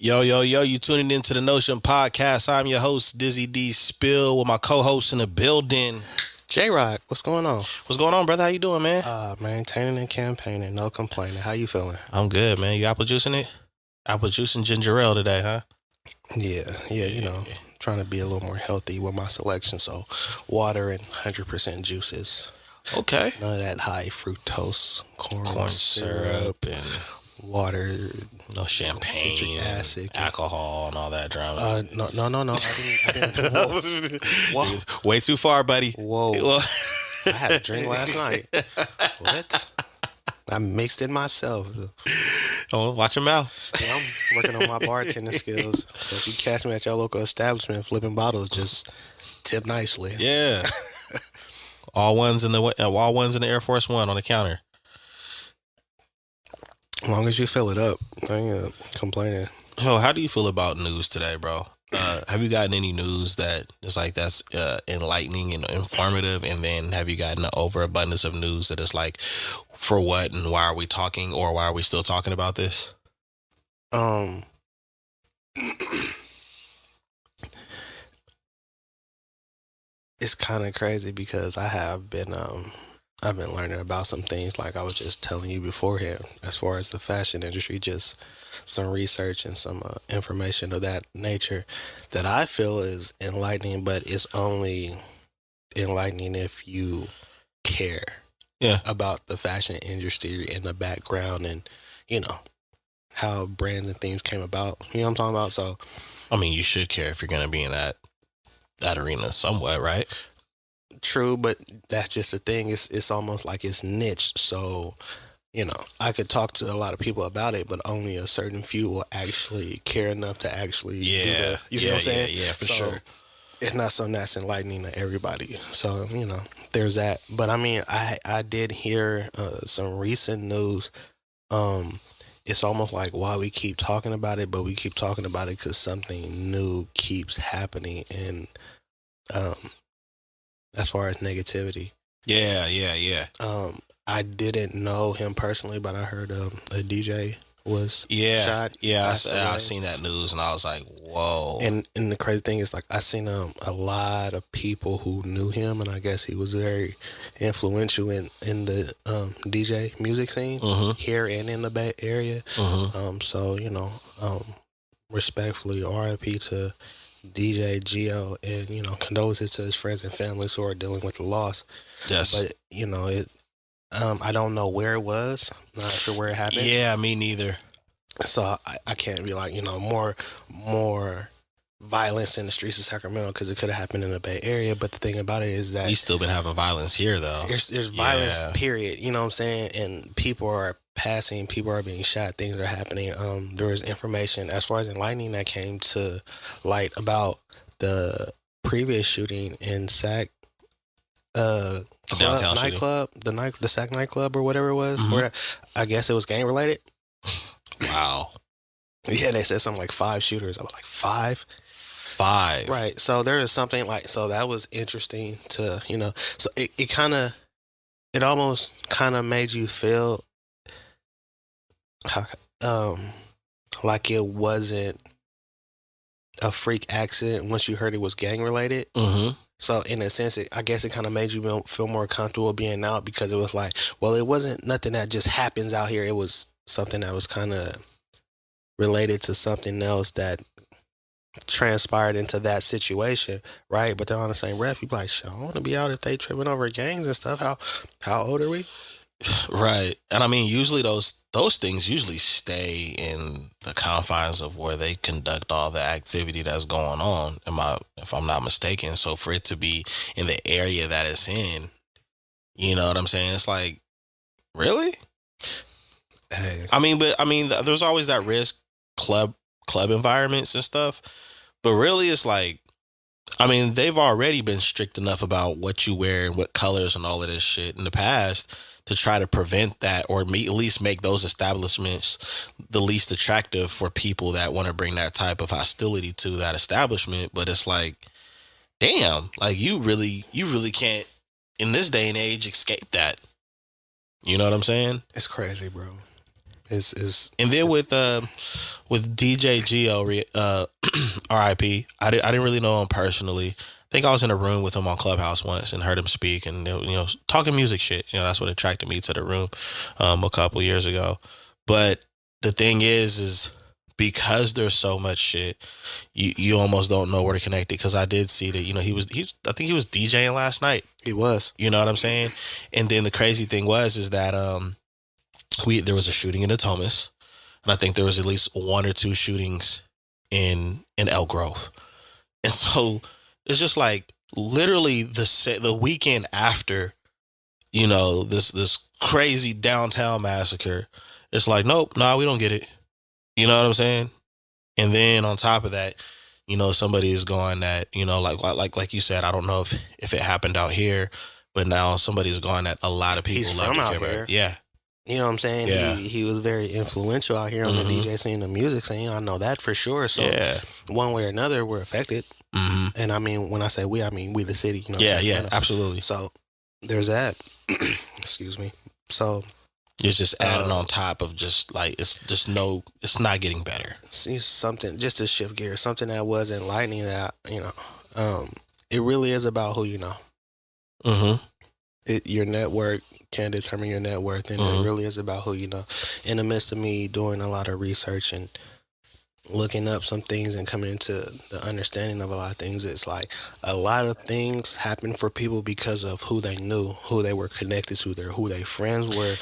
Yo, yo, yo, you tuning into the Notion Podcast. I'm your host, Dizzy D Spill, with my co-host in the building. J-Rock, what's going on? What's going on, brother? How you doing, man? Maintaining and campaigning, no complaining. How you feeling? I'm good, man. You apple juicing it? Apple juice and ginger ale today, huh? Yeah, trying to be a little more healthy with my selection. So, water and 100% juices. Okay. None of that high fructose Corn syrup and water. no champagne, citric acid, alcohol, and all that drama. No. I didn't. Whoa. Way too far, buddy. Whoa. I had a drink last night. What? I mixed it myself. Oh, watch your mouth. Yeah, I'm working on my bartending skills. So if you catch me at your local establishment flipping bottles, just tip nicely. Yeah. all ones in the Air Force One on the counter. As long as you fill it up, I ain't complaining. Oh, how do you feel about news today, bro? Have you gotten any news that's enlightening and informative? And then have you gotten an overabundance of news that is like, for what and why are we talking, or why are we still talking about this? It's kind of crazy because I've been learning about some things, like I was just telling you beforehand, as far as the fashion industry, just some research and some information of that nature that I feel is enlightening, but it's only enlightening if you care about the fashion industry and the background and, how brands and things came about. You know what I'm talking about? So, I mean, you should care if you're going to be in that arena somewhat, right? True, but that's just the thing. It's almost like it's niche. So, I could talk to a lot of people about it, but only a certain few will actually care enough to actually do the, you know what I'm saying? Yeah, for sure. It's not something that's enlightening to everybody. So, there's that. But I mean, I did hear some recent news. It's almost like why we keep talking about it, but we keep talking about it because something new keeps happening. And as far as negativity. Yeah. I didn't know him personally, but I heard a DJ was shot. Yeah, I seen that news and I was like, whoa. And the crazy thing is, like, I seen a lot of people who knew him, and I guess he was very influential in the DJ music scene here and in the Bay Area. So respectfully, RIP to DJ Gio, and condolences to his friends and families who are dealing with the loss. Yes, but I don't know where it was. Not sure where it happened. Yeah, me neither. So I can't be like, more violence in the streets of Sacramento, because it could have happened in the Bay Area. But the thing about it is that you still been having violence here, though. There's violence, period. You know what I'm saying? And people are passing, people are being shot, things are happening. There was information as far as enlightening that came to light about the previous shooting in Sac. Downtown nightclub, the Sac nightclub or whatever it was. Where I guess it was gang related. Wow. Yeah, they said something like 5 shooters. I was like, 5? Right. So there is something like, so that was interesting to, so it almost kind of made you feel like it wasn't a freak accident once you heard it was gang related. So in a sense, I guess it kind of made you feel more comfortable being out, because it was like, well, it wasn't nothing that just happens out here. It was something that was kind of related to something else that transpired into that situation, right? But then on the same breath, you be like, I want to be out if they tripping over gangs and stuff. How old are we? Right. And I mean, usually those things usually stay in the confines of where they conduct all the activity that's going on, if I'm not mistaken. So for it to be in the area that it's in, you know what I'm saying? It's like, really? Hey. I mean, there's always that risk, club environments and stuff. But really, it's like, I mean, they've already been strict enough about what you wear and what colors and all of this shit in the past to try to prevent that, or at least make those establishments the least attractive for people that want to bring that type of hostility to that establishment. But it's like, damn, like you really can't in this day and age escape that. You know what I'm saying? It's crazy, bro. It's and then with with DJ Gio, R.I.P. I didn't really know him personally. I think I was in a room with him on Clubhouse once and heard him speak, and talking music shit. That's what attracted me to the room a couple years ago. But the thing is because there's so much shit, you almost don't know where to connect it. Because I did see that I think he was DJing last night. He was. You know what I'm saying? And then the crazy thing is that there was a shooting in the Thomas, and I think there was at least one or two shootings in Elk Grove, and so it's just like literally the weekend after, this crazy downtown massacre. It's like, nope, nah, we don't get it. You know what I'm saying? And then on top of that, somebody is going that, like you said, I don't know if it happened out here, but now somebody's going that a lot of people He's love from to out care here. about. Yeah. You know what I'm saying? Yeah. He was very influential out here on the DJ scene, the music scene. I know that for sure. So one way or another, we're affected. Mm-hmm. And I mean, when I say we, I mean we the city. Yeah, absolutely. So there's that. Excuse me. So it's just adding on top of just like it's not getting better. See something just to shift gears, something that was enlightening that it really is about who you know. Mm-hmm. Your network can determine your net worth, and it really is about who you know. In the midst of me doing a lot of research and looking up some things and coming into the understanding of a lot of things, it's like a lot of things happen for people because of who they knew, who they were connected to, who their friends were,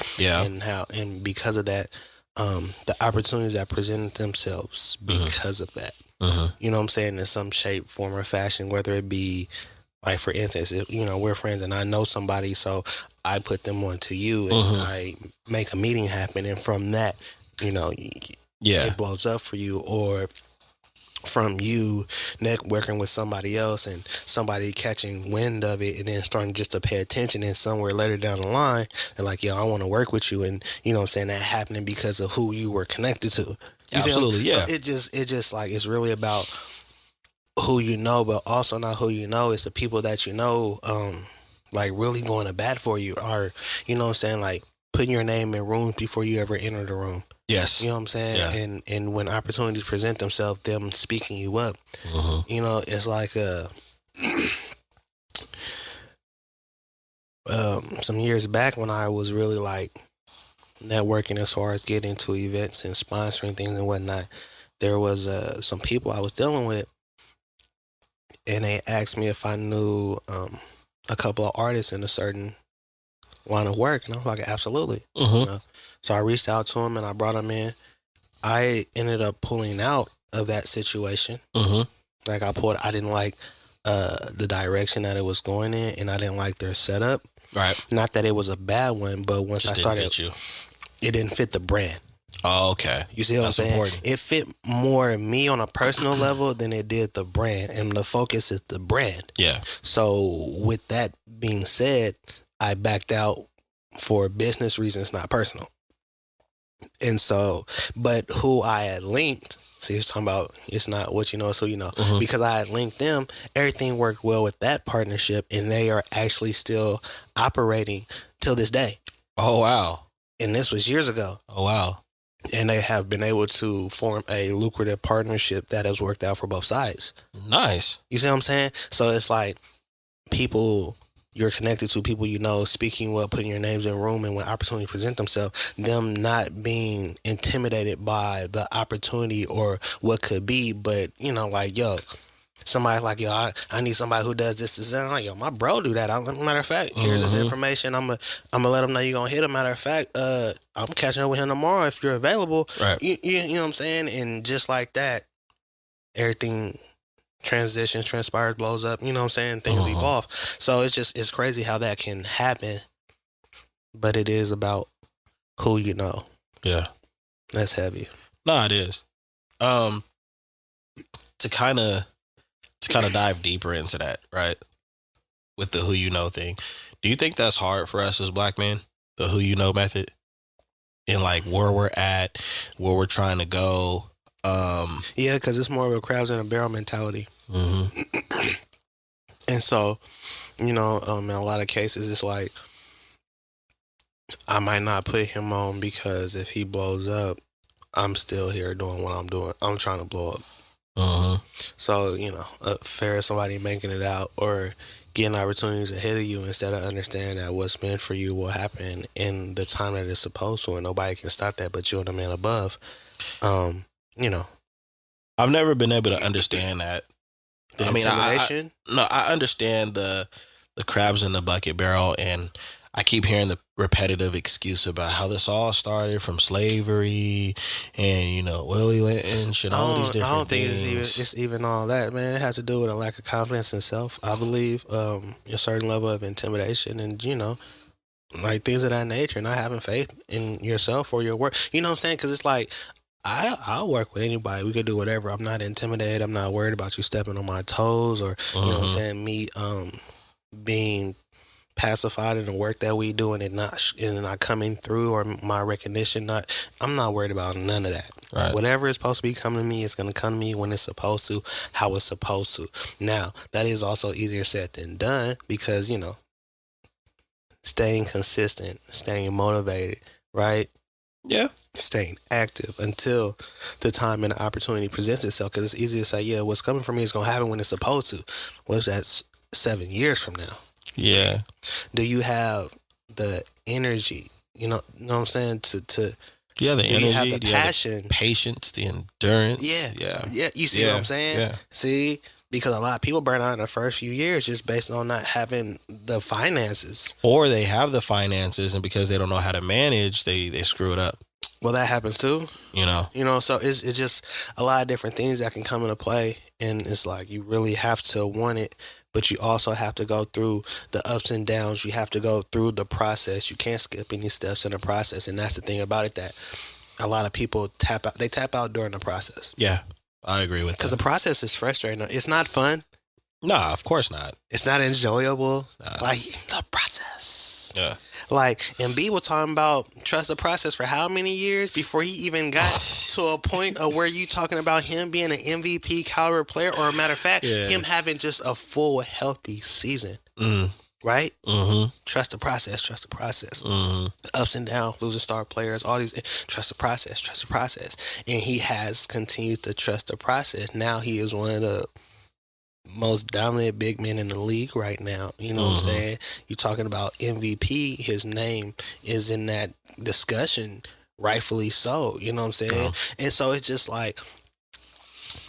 and because of that, the opportunities that presented themselves because of that. You know what I'm saying? In some shape, form, or fashion, whether it be like, for instance, if, we're friends and I know somebody, so I put them on to you and I make a meeting happen, and from that, it blows up for you, or from you networking with somebody else and somebody catching wind of it and then starting just to pay attention, and somewhere later down the line they're like, yo, I want to work with you, and you know what I'm saying, that happening because of who you were connected to. Absolutely. Yeah. So it just like, it's really about who you know, but also not who you know. It's the people that you know, like really going to bat for you, or you know what I'm saying, like putting your name in rooms before you ever enter the room. Yes. You know what I'm saying? Yeah. And when opportunities present themselves, them speaking you up. It's like some years back when I was really like networking as far as getting to events and sponsoring things and whatnot, there was some people I was dealing with, and they asked me if I knew a couple of artists in a certain line of work, and I was like, absolutely. So I reached out to them and I brought them in. I ended up pulling out of that situation. Like I didn't like the direction that it was going in, and I didn't like their setup. Right. Not that it was a bad one, but once I started, it didn't fit the brand. Oh, okay. You see what I'm saying? Important. It fit more me on a personal level than it did the brand, and the focus is the brand. Yeah. So with that being said, I backed out for business reasons, not personal. And so, but who I had linked, see, it's talking about, it's not what you know, it's who you know. Because I had linked them, everything worked well with that partnership, and they are actually still operating till this day. Oh, wow. And this was years ago. Oh, wow. And they have been able to form a lucrative partnership that has worked out for both sides. Nice. You see what I'm saying? So it's like people you're connected to, people you know, speaking you up, putting your names in a room, and when opportunities present themselves, them not being intimidated by the opportunity or what could be, but, like, yo, somebody like, yo, I need somebody who does this. And I'm like, yo, my bro do that. Matter of fact, here's this information. I'm gonna let him know you're gonna hit him. Matter of fact, I'm catching up with him tomorrow if you're available. Right. You know what I'm saying? And just like that, everything transitions, transpires, blows up. You know what I'm saying? Things evolve. So it's crazy how that can happen. But it is about who you know. Yeah. That's heavy. No, it is. To kind of dive deeper into that, right? With the who you know thing. Do you think that's hard for us as black men? The who you know method? And like where we're at, where we're trying to go. Yeah, because it's more of a crabs in a barrel mentality. And so, in a lot of cases, it's like, I might not put him on because if he blows up, I'm still here doing what I'm doing. I'm trying to blow up. Uh-huh. So, fair as somebody making it out or getting opportunities ahead of you instead of understanding that what's meant for you will happen in the time that it's supposed to, and nobody can stop that but you and the man above. You know, I've never been able to understand that. the I mean, intimidation. I understand the crabs in the bucket barrel, and I keep hearing the repetitive excuse about how this all started from slavery and Willie Lynch and all of these different I don't think things. it's even all that, man. It has to do with a lack of confidence in self. I believe a certain level of intimidation and like things of that nature, not having faith in yourself or your work. You know what I'm saying? Because it's like I'll work with anybody. We could do whatever. I'm not intimidated. I'm not worried about you stepping on my toes or you know what I'm saying. Me being pacified in the work that we do and it not coming through or my recognition I'm not worried about none of that. Right. Whatever is supposed to be coming to me, it's going to come to me when it's supposed to, how it's supposed to. Now that is also easier said than done because staying consistent, staying motivated, right? Yeah. Staying active until the time and the opportunity presents itself, because it's easy to say, yeah, what's coming for me is going to happen when it's supposed to. What if that's 7 years from now? Yeah. Do you have the energy? You know what I'm saying? To the energy, you have the passion, the patience, the endurance. Yeah. You see what I'm saying? Yeah. See, because a lot of people burn out in the first few years just based on not having the finances, or they have the finances and because they don't know how to manage, they screw it up. Well, that happens too. So it's just a lot of different things that can come into play, and it's like you really have to want it. But you also have to go through the ups and downs. You have to go through the process. You can't skip any steps in the process. And that's the thing about it, that a lot of people tap out. They tap out during the process. Yeah, I agree with that. Because the process is frustrating. It's not fun. Nah, of course not. It's not enjoyable. Nah. Like the process. Yeah. Like, and B was talking about trust the process for how many years before he even got to a point of where you talking about him being an MVP caliber player, or a matter of fact, him having just a full healthy season. Right? Mm-hmm. Trust the process. Trust the process. Mm-hmm. The ups and downs, losing star players, all these. Trust the process. Trust the process. And he has continued to trust the process. Now he is one of the most dominant big men in the league right now. You know what I'm saying? You're talking about MVP. His name is in that discussion, rightfully so. You know what I'm saying? And so it's just like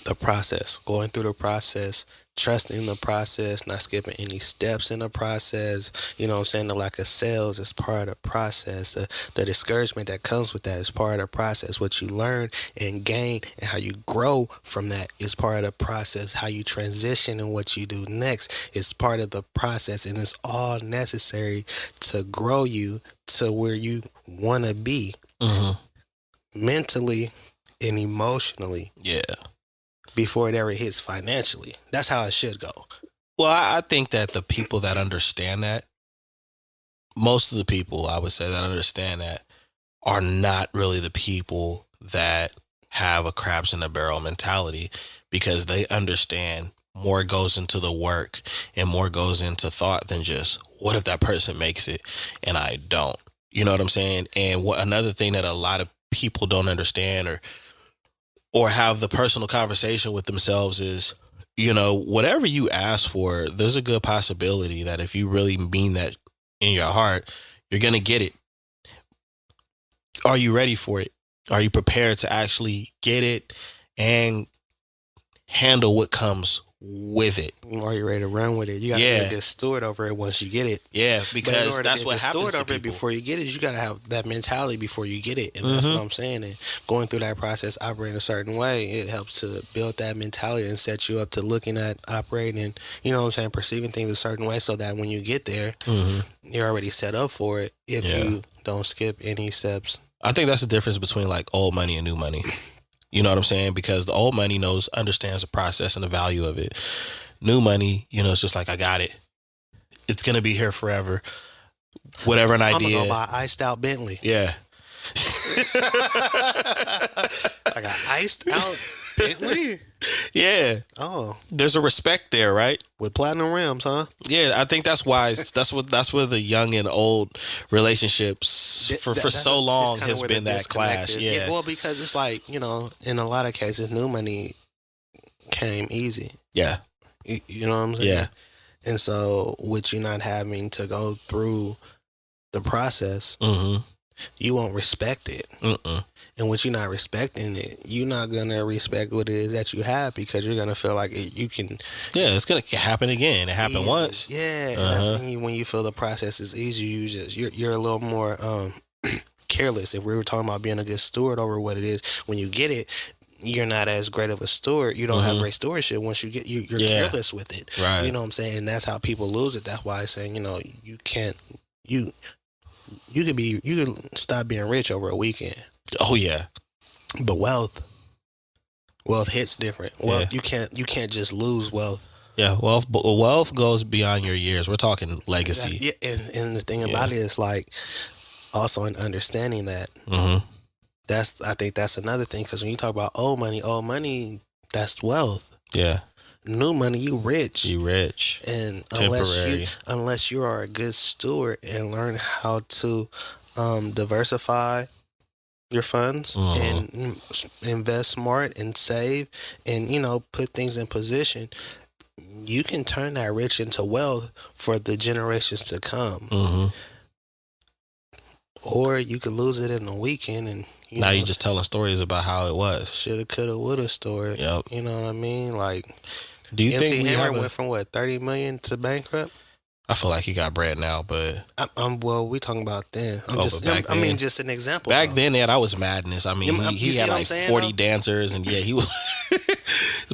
the process, going through the process, trusting the process, not skipping any steps in the process. You know what I'm saying? The lack of sales is part of the process. The discouragement that comes with that is part of the process. What you learn and gain and how you grow from that is part of the process. How you transition and what you do next is part of the process. And it's all necessary to grow you to where you want to be mentally and emotionally. Yeah. Before it ever hits financially. That's how it should go. Well, I think that the people that understand that, most of the people I would say that understand that, are not really the people that have a crabs in a barrel mentality, because they understand more goes into the work and more goes into thought than just, what if that person makes it and I don't? You know what I'm saying? And another thing that a lot of people don't understand or have the personal conversation with themselves is, whatever you ask for, there's a good possibility that if you really mean that in your heart, you're going to get it. Are you ready for it? Are you prepared to actually get it and handle what comes with it? Are you ready to run with it? You got to be a good steward over it once you get it. Yeah, because that's what happens to people. It before you get it, you got to have that mentality before you get it. And that's what I'm saying. And going through that process, operating a certain way, it helps to build that mentality and set you up to looking at operating, perceiving things a certain way, so that when you get there, you're already set up for it if you don't skip any steps. I think that's the difference between like old money and new money. You know what I'm saying? Because the old money understands the process and the value of it. New money, it's just like, I got it. It's going to be here forever. Whatever an idea. I'm going to go buy iced out Bentley. Yeah. I got iced out Bentley? Yeah. Oh, There's a respect there, right? with platinum rims, huh? Yeah, I think that's why that's where the young and old relationships for so It's long kind of has where the been that disconnect clash. is. Yeah. Well, because it's like, in a lot of cases, new money came easy. Yeah. You know what I'm saying? Yeah. And so, with you not having to go through the process, Mm-hmm. you won't respect it. Mm-mm. And with you not respecting it, you're not gonna respect what it is that you have, because you're gonna feel like you can. Yeah, it's gonna happen again. It happened easy. once. Yeah, and Uh-huh. when you feel the process is easy, you're a little more careless. If we were talking about being a good steward over what it is, when you get it, you're not as great of a steward. You don't have great stewardship once you get you're careless with it. Right. You know what I'm saying? And that's how people lose it. That's why I'm saying, you can't you could stop being rich over a weekend. Oh yeah. But wealth hits different. Wealth, you can't just lose wealth. Yeah, wealth goes beyond your years. We're talking legacy. Yeah, and the thing about it is, like, also in understanding that, Mm-hmm. I think that's another thing, because when you talk about old money, that's wealth. Yeah. New money, you rich. You rich. And Temporary. unless you are a good steward and learn how to diversify your funds and invest smart and save and put things in position, you can turn that rich into wealth for the generations to come. Mm-hmm. Or you could lose it in a weekend, and now you're just telling stories about how it was. Shoulda, coulda, woulda story. Yep. You know what I mean? Like, do you MC think Hammer went from 30 million to bankrupt? I feel like he got bread now, but well, we talking about then. Just an example. Back then, that was madness. I mean, he had like 40 dancers, and he was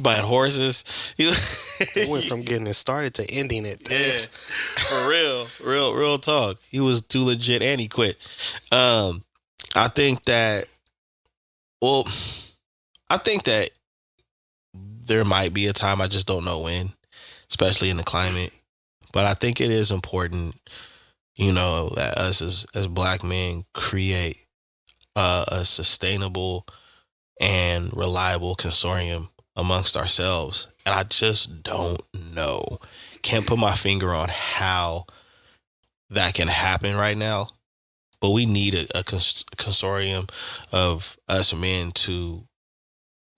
buying horses. He went from getting it started to ending it. Yeah, for real talk. He was too legit, and he quit. I think that there might be a time, I just don't know when, especially in the climate. But I think it is important, that us as black men create a sustainable and reliable consortium amongst ourselves. And I just don't know. Can't put my finger on how that can happen right now. But we need a consortium of us men to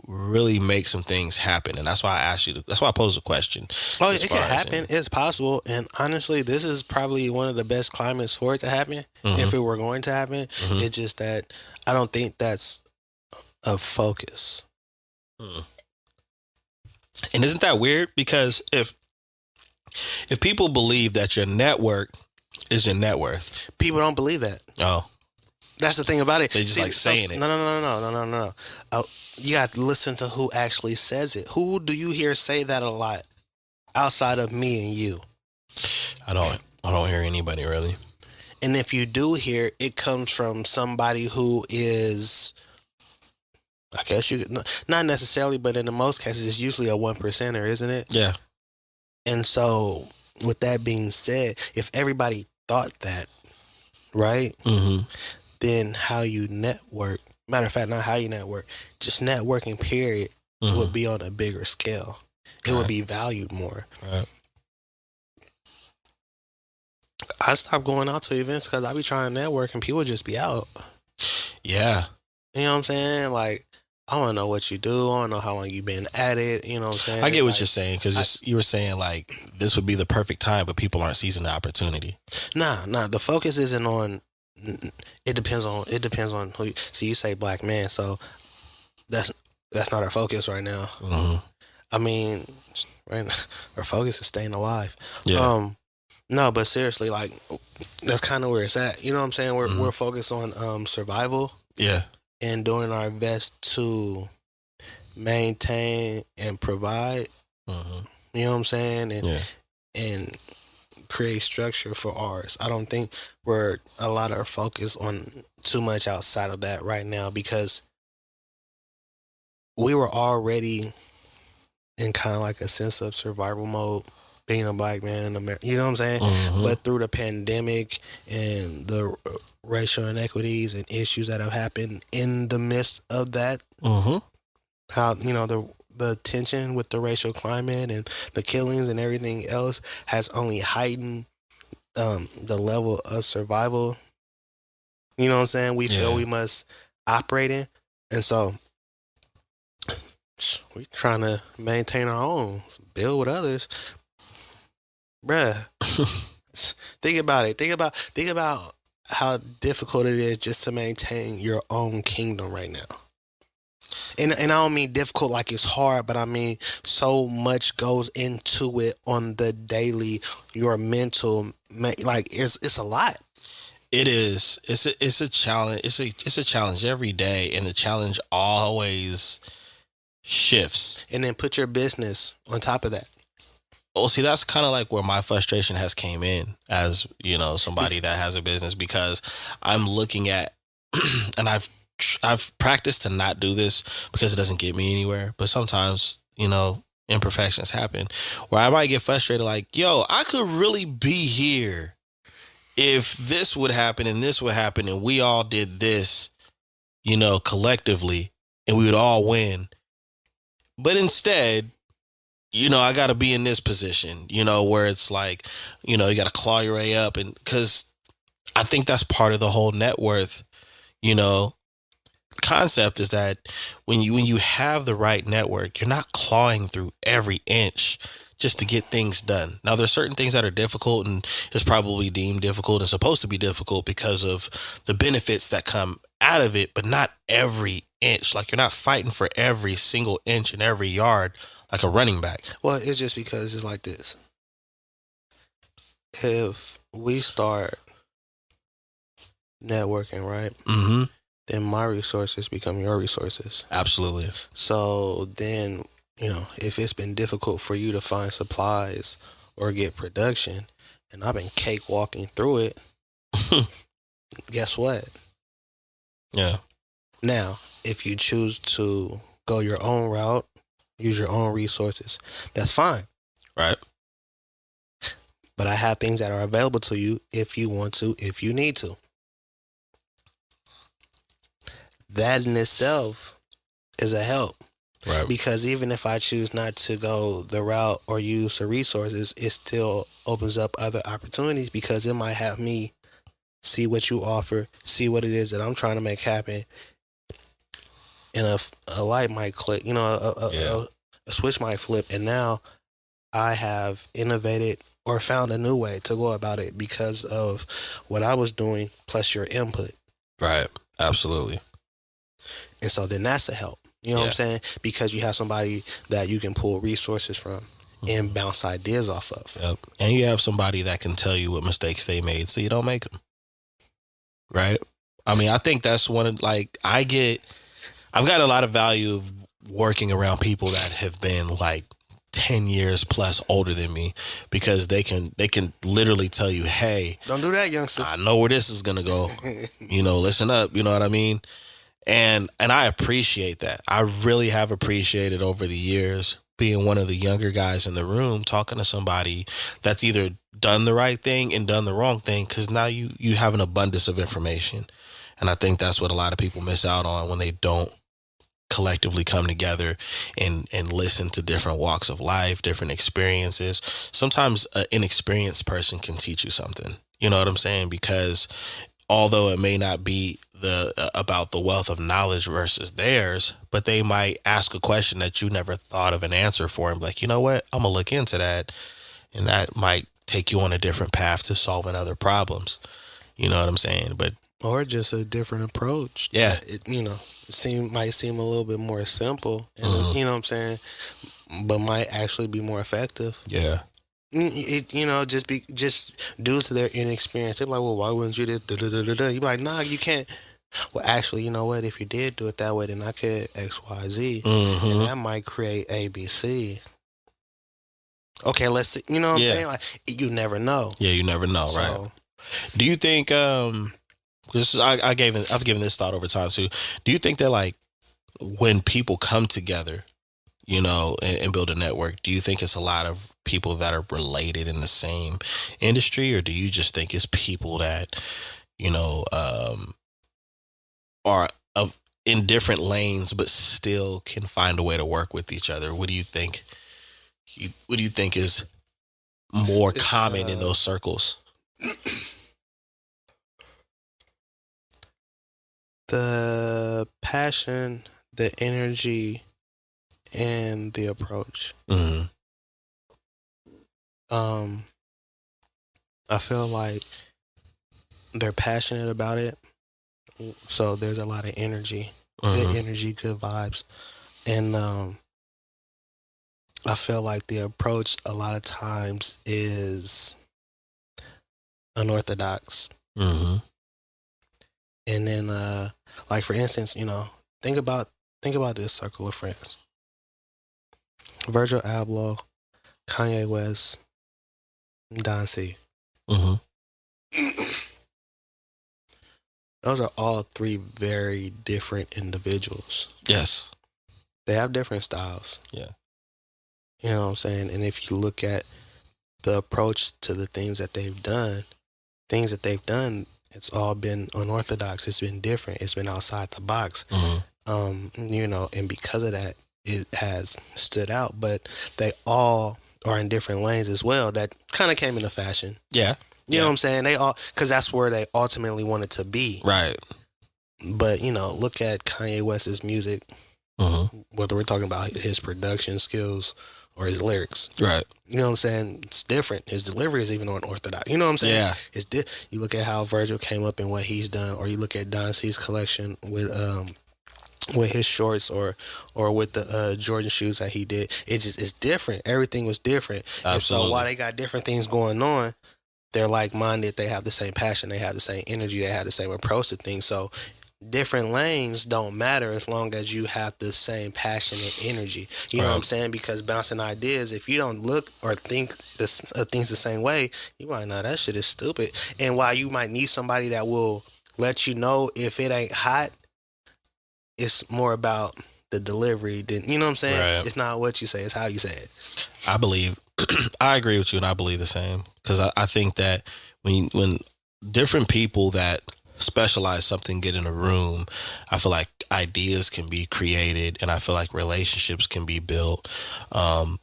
really make some things happen. And that's why I asked you. That's why I posed a question. Oh, it can happen. It's possible. And honestly, this is probably one of the best climates for it to happen. If it were going to happen. It's just that I don't think that's a focus. And isn't that weird? Because if people believe that your network is your net worth, people don't believe that. Oh, that's the thing about it. They just saying it. No. You got to listen to who actually says it. Who do you hear say that a lot outside of me and you? I don't hear anybody really. And if you do hear, it comes from somebody who is, I guess not necessarily, but in the most cases, it's usually a 1%er, isn't it? Yeah. And so, with that being said, if everybody thought that, right? Then how you network, matter of fact, not how you network, just networking period would be on a bigger scale. It would be valued more. Right. I stopped going out to events because I be trying to network and people just be out. Yeah. You know what I'm saying? Like, I want to know what you do. I want to know how long you been at it. You know what I'm saying? I get what you're saying, because you were saying like this would be the perfect time, but people aren't seizing the opportunity. Nah. The focus isn't on. It depends on who. You say black man, so that's not our focus right now. I mean, right now, our focus is staying alive. Yeah. No, but seriously, like, that's kind of where it's at. You know what I'm saying? We're focused on survival. Yeah. And doing our best to maintain and provide. You know what I'm saying? And create structure for ours. I don't think we're a lot of our focus on too much outside of that right now, because we were already in kind of like a sense of survival mode, being a black man in America. You know what I'm saying? But through the pandemic and the racial inequities and issues that have happened in the midst of that, how, the tension with the racial climate and the killings and everything else has only heightened the level of survival. You know what I'm saying? We feel we must operate in, and so we trying to maintain our own, build with others, bruh. Think about it. Think about how difficult it is just to maintain your own kingdom right now. And I don't mean difficult like it's hard, but I mean so much goes into it on the daily. Your mental, like it's a lot. It is. It's a challenge. It's a challenge every day, and the challenge always shifts. And then put your business on top of that. Well, see, that's kind of like where my frustration has came in, as you know, somebody that has a business, because I'm looking at, and I've practiced to not do this because it doesn't get me anywhere. But sometimes, you know, imperfections happen where I might get frustrated. Like, yo, I could really be here if this would happen and this would happen, and we all did this, you know, collectively, and we would all win. But instead, you know, I got to be in this position, you know, where it's like, you know, you got to claw your way up. And because I think that's part of the whole net worth, you know, concept is that when you have the right network, you're not clawing through every inch just to get things done. Now, there's certain things that are difficult, and it's probably deemed difficult and supposed to be difficult because of the benefits that come out of it, but not every inch. Like, you're not fighting for every single inch and every yard like a running back. Well, it's just because it's like this. If we start networking, right? Mm-hmm. Then my resources become your resources. Absolutely. So then, you know, if it's been difficult for you to find supplies or get production, and I've been cakewalking through it, guess what? Yeah. Now, if you choose to go your own route, use your own resources, that's fine. Right. But I have things that are available to you if you want to, if you need to. That in itself is a help. Right. Because even if I choose not to go the route or use the resources, it still opens up other opportunities, because it might have me see what you offer, see what it is that I'm trying to make happen, and a light might click, you know, a switch might flip, and now I have innovated or found a new way to go about it because of what I was doing plus your input. Right. Absolutely. And so then that's a help. You know what I'm saying? Because you have somebody that you can pull resources from and bounce ideas off of. Yep. And you have somebody that can tell you what mistakes they made so you don't make them. Right? I mean, I think that's one of, like, I've got a lot of value of working around people that have been like 10 years plus older than me, because they can literally tell you, hey, don't do that, youngster. I know where this is going to go. You know, listen up. You know what I mean? And I appreciate that. I really have appreciated over the years being one of the younger guys in the room, talking to somebody that's either done the right thing and done the wrong thing, because now you have an abundance of information. And I think that's what a lot of people miss out on when they don't collectively come together and listen to different walks of life, different experiences. Sometimes an inexperienced person can teach you something. You know what I'm saying? Because although it may not be about the wealth of knowledge versus theirs, but they might ask a question that you never thought of an answer for, and be like, you know what, I'm gonna look into that, and that might take you on a different path to solving other problems. You know what I'm saying? But or just a different approach. Yeah, it, you know, might seem a little bit more simple, and you know what I'm saying, but might actually be more effective. Yeah. You know, just due to their inexperience, they're like, well, why wouldn't you do da-da-da-da-da? You're like, nah, you can't. Well, actually, you know what? If you did do it that way, then I could X, Y, Z, and that might create ABC. Okay, let's see. You know what I'm saying? Like, you never know. Yeah, you never know, so, right? Do you think? Because I've given this thought over time too. Do you think that, like, when people come together, you know, and build a network, do you think it's a lot of people that are related in the same industry, or do you just think it's people that, you know, are in different lanes, but still can find a way to work with each other. What do you think? What do you think is more common in those circles? The passion, the energy, and the approach. Mm-hmm. I feel like they're passionate about it, so there's a lot of energy, good energy, good vibes, and I feel like the approach a lot of times is unorthodox. Mm-hmm. And then, like for instance, think about this circle of friends: Virgil Abloh, Kanye West, Don C. Mm-hmm. Those are all three very different individuals. Yes. They have different styles. Yeah. You know what I'm saying? And if you look at the approach to the things that they've done, it's all been unorthodox. It's been different. It's been outside the box. Mm-hmm. And because of that, it has stood out. But they all are in different lanes as well. That kind of came into fashion. Yeah. You know what I'm saying? They all, because that's where they ultimately wanted to be. Right. But, look at Kanye West's music, whether we're talking about his production skills or his lyrics. Right. You know what I'm saying? It's different. His delivery is even unorthodox. You know what I'm saying? Yeah. It's you look at how Virgil came up and what he's done, or you look at Don C's collection with his shorts or with the Jordan shoes that he did. It's different. Everything was different. Absolutely. And so while they got different things going on, they're like-minded. They have the same passion. They have the same energy. They have the same approach to things. So different lanes don't matter as long as you have the same passion and energy. You know what I'm saying? Because bouncing ideas, if you don't look or think things the same way, you might know that shit is stupid. And while you might need somebody that will let you know if it ain't hot, it's more about the delivery than, you know what I'm saying? Right. It's not what you say, it's how you say it. I believe, I agree with you, and I believe the same, because I think that when different people that specialize something get in a room, I feel like ideas can be created, and I feel like relationships can be built. One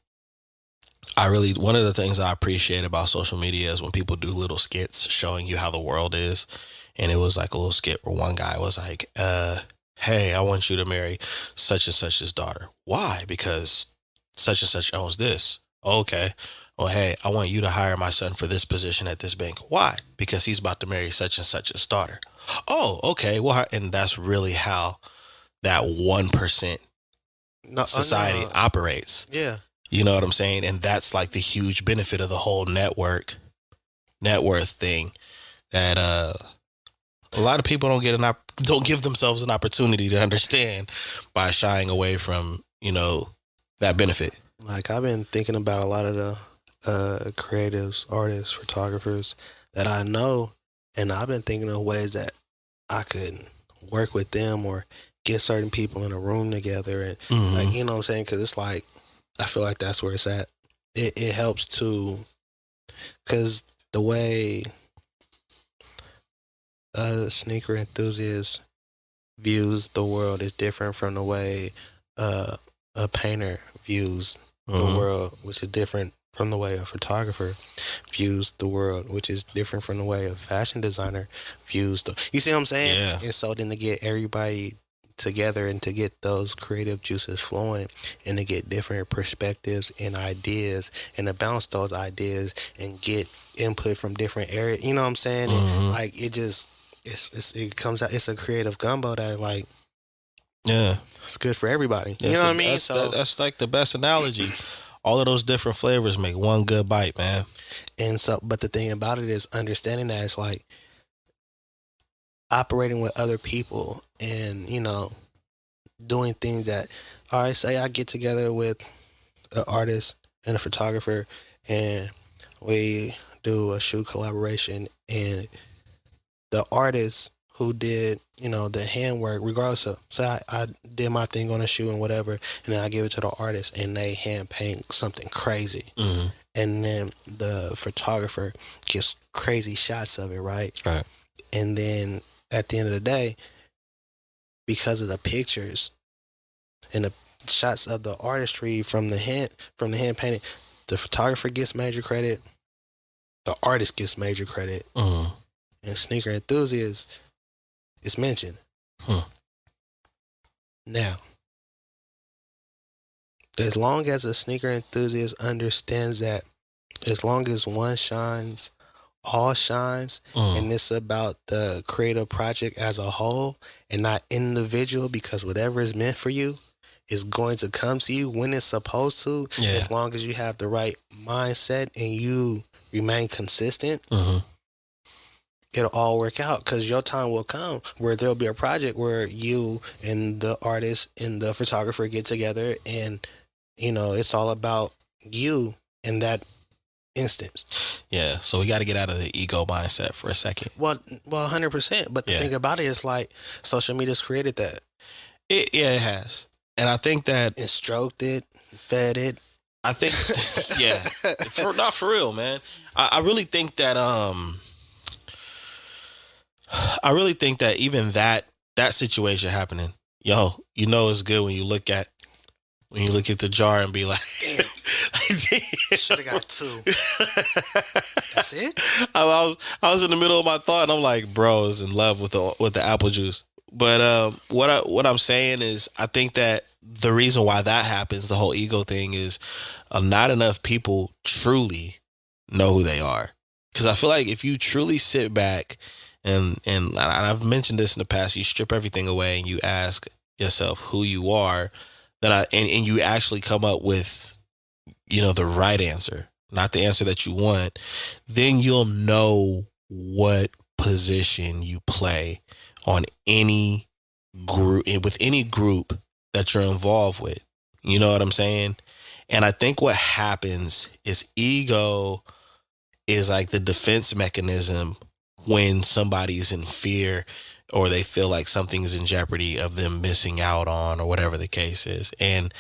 of the things I appreciate about social media is when people do little skits showing you how the world is. And it was like a little skit where one guy was like, hey, I want you to marry such and such's daughter. Why? Because such and such owns this. Okay. Well, hey, I want you to hire my son for this position at this bank. Why? Because he's about to marry such and such's daughter. Oh, okay. Well, and that's really how that 1% society operates. Yeah. You know what I'm saying? And that's like the huge benefit of the whole net worth thing, that a lot of people don't give themselves an opportunity to understand by shying away from, that benefit. Like, I've been thinking about a lot of the creatives, artists, photographers that I know, and I've been thinking of ways that I could work with them or get certain people in a room together, and like, you know what I'm saying? Because it's like, I feel like that's where it's at. It helps to, because the way a sneaker enthusiast views the world is different from the way a painter views the world, which is different from the way a photographer views the world, which is different from the way a fashion designer views you see what I'm saying? Yeah. And so then to get everybody together and to get those creative juices flowing and to get different perspectives and ideas and to bounce those ideas and get input from different areas, you know what I'm saying? And like, it just, it comes out, it's a creative gumbo that, like, yeah, it's good for everybody. Yeah, you know what I mean? That's like the best analogy. All of those different flavors make one good bite, man. And so, but the thing about it is understanding that it's like operating with other people and, doing things that, all right, say I get together with an artist and a photographer and we do a shoot collaboration, and the artist who did, the handwork, regardless of, say I did my thing on a shoe and whatever, and then I give it to the artist and they hand paint something crazy. And then the photographer gets crazy shots of it, right? Right. And then at the end of the day, because of the pictures and the shots of the artistry from the hand painting. The photographer gets major credit, the artist gets major credit, and sneaker enthusiast is mentioned. Now, as long as a sneaker enthusiast understands that as long as one shines, all shines, and it's about the creative project as a whole and not individual, because whatever is meant for you is going to come to you when it's supposed to, as long as you have the right mindset and you remain consistent. It'll all work out, because your time will come where there'll be a project where you and the artist and the photographer get together and, you know, it's all about you in that instance. Yeah, so we got to get out of the ego mindset for a second. Well, 100%. But the thing about it is, like, social media's created that. It has. And I think that... And stroked it, fed it. I think, not for real, man. I really think that... I really think that even that situation happening, you know it's good when you look at the jar and be like, should have got 2. That's it. I was in the middle of my thought and I'm like, bro is in love with the apple juice. But what I'm saying is, I think that the reason why that happens, the whole ego thing, is not enough people truly know who they are. Because I feel like if you truly sit back and I've mentioned this in the past, you strip everything away and you ask yourself who you are, and you actually come up with, the right answer, not the answer that you want, then you'll know what position you play on any group, with any group that you're involved with. You know what I'm saying? And I think what happens is ego is like the defense mechanism when somebody's in fear or they feel like something is in jeopardy of them missing out on, or whatever the case is. And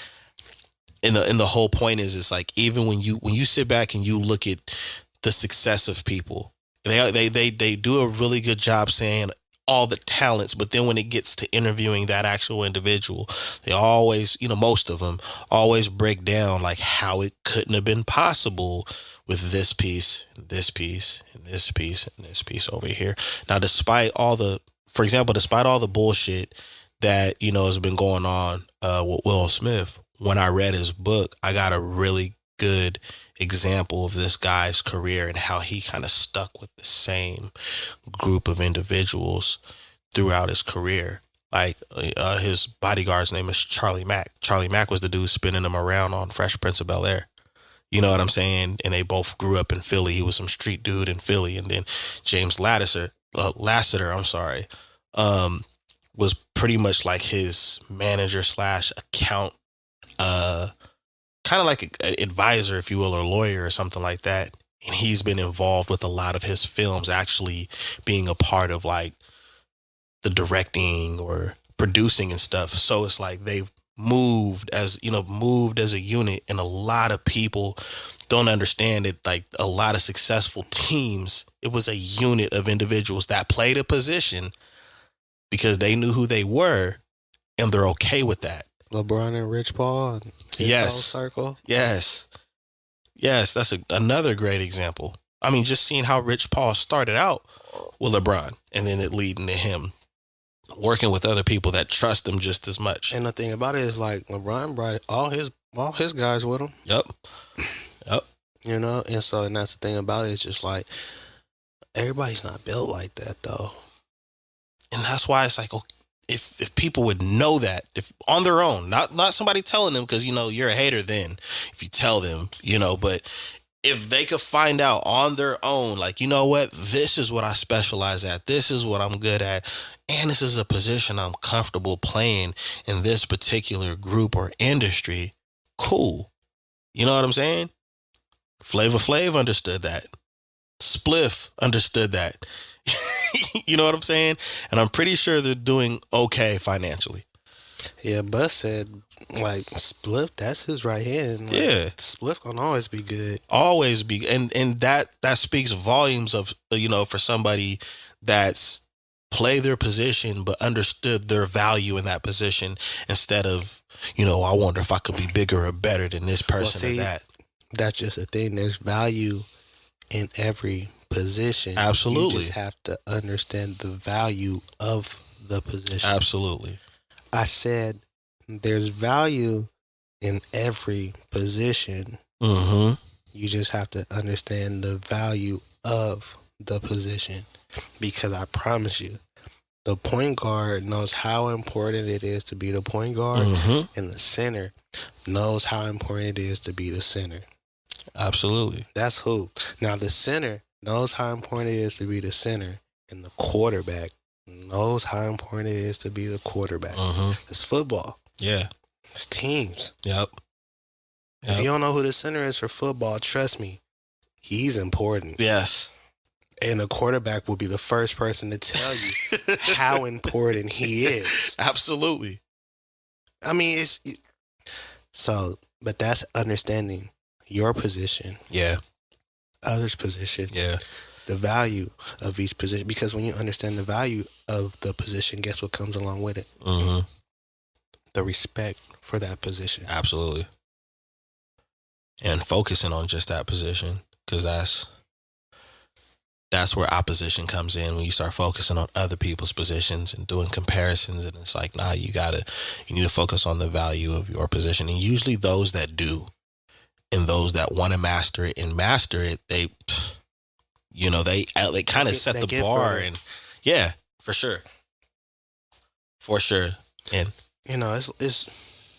the whole point is, it's like, even when you sit back and you look at the success of people, they do a really good job saying all the talents, but then when it gets to interviewing that actual individual, they always, most of them always break down like how it couldn't have been possible with this piece, and this piece, and this piece, and this piece over here. Now, despite all the bullshit that, has been going on with Will Smith, when I read his book, I got a really good example of this guy's career and how he kind of stuck with the same group of individuals throughout his career. Like his bodyguard's name is Charlie Mack. Charlie Mack was the dude spinning him around on Fresh Prince of Bel-Air. You know what I'm saying? And they both grew up in Philly. He was some street dude in Philly. And then James Lasseter, was pretty much like his manager / account, kind of like an advisor, if you will, or lawyer or something like that. And he's been involved with a lot of his films, actually being a part of like the directing or producing and stuff. So it's like they've moved as a unit, and a lot of people don't understand it. Like a lot of successful teams, it was a unit of individuals that played a position because they knew who they were, and they're okay with that. LeBron and Rich Paul and his whole circle. Yes, that's another great example. I mean, just seeing how Rich Paul started out with LeBron, and then it leading to him working with other people that trust him just as much. And the thing about it is, like, LeBron brought all his guys with him. Yep. And that's the thing about it. It's just like, everybody's not built like that, though. And that's why it's like, if people would know that, if on their own, not somebody telling them, because you're a hater then if you tell them, but if they could find out on their own, like, you know what, this is what I specialize at, this is what I'm good at, and this is a position I'm comfortable playing in this particular group or industry, cool. You know what I'm saying? Flavor Flav understood that. Spliff understood that. You know what I'm saying? And I'm pretty sure they're doing okay financially. Yeah, Bus said, like, Spliff, that's his right hand. Like, yeah. Spliff gonna always be good. Always be. And that speaks volumes of, for somebody that's play their position, but understood their value in that position instead of, I wonder if I could be bigger or better than this person or that. That's just the thing. There's value in every position. Absolutely. You just have to understand the value of the position. Absolutely. I said there's value in every position. Mm-hmm. You just have to understand the value of the position, because I promise you, the point guard knows how important it is to be the point guard, and the center knows how important it is to be the center. Absolutely. That's who. Now, the center knows how important it is to be the center, and the quarterback knows how important it is to be the quarterback. It's football. Yeah. It's teams. Yep. If you don't know who the center is for football, trust me, he's important. Yes. And the quarterback will be the first person to tell you how important he is. Absolutely. I mean, but that's understanding your position. Yeah. Others' position. Yeah. The value of each position. Because when you understand the value of the position, guess what comes along with it? The respect for that position. Absolutely. And focusing on just that position, because that's where opposition comes in, when you start focusing on other people's positions and doing comparisons. And it's like, nah, you need to focus on the value of your position. And usually those that do, and those that want to master it, they kind of set the bar. And yeah, for sure. And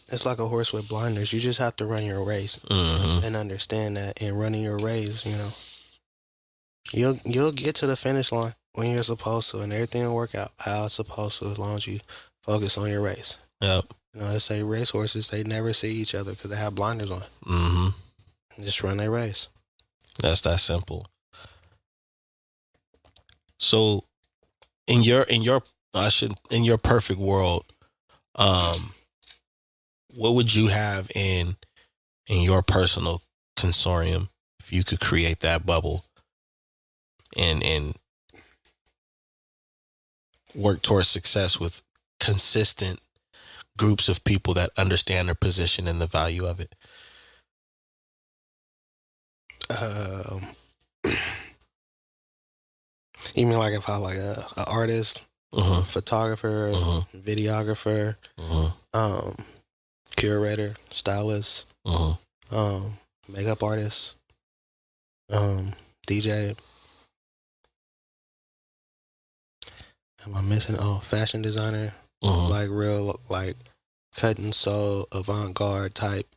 it's like a horse with blinders. You just have to run your race and understand that in running your race, you'll get to the finish line when you're supposed to, and everything will work out how it's supposed to, as long as you focus on your race. Yep. They say race horses, they never see each other because they have blinders on. Just run their race. That's that simple. So, in your perfect world, what would you have in your personal consortium if you could create that bubble and work towards success with consistent groups of people that understand their position and the value of it? You mean like if I like a artist, photographer, videographer, curator, stylist, makeup artist, DJ. Am I missing? Fashion designer, like real, like cut and sew, avant-garde type.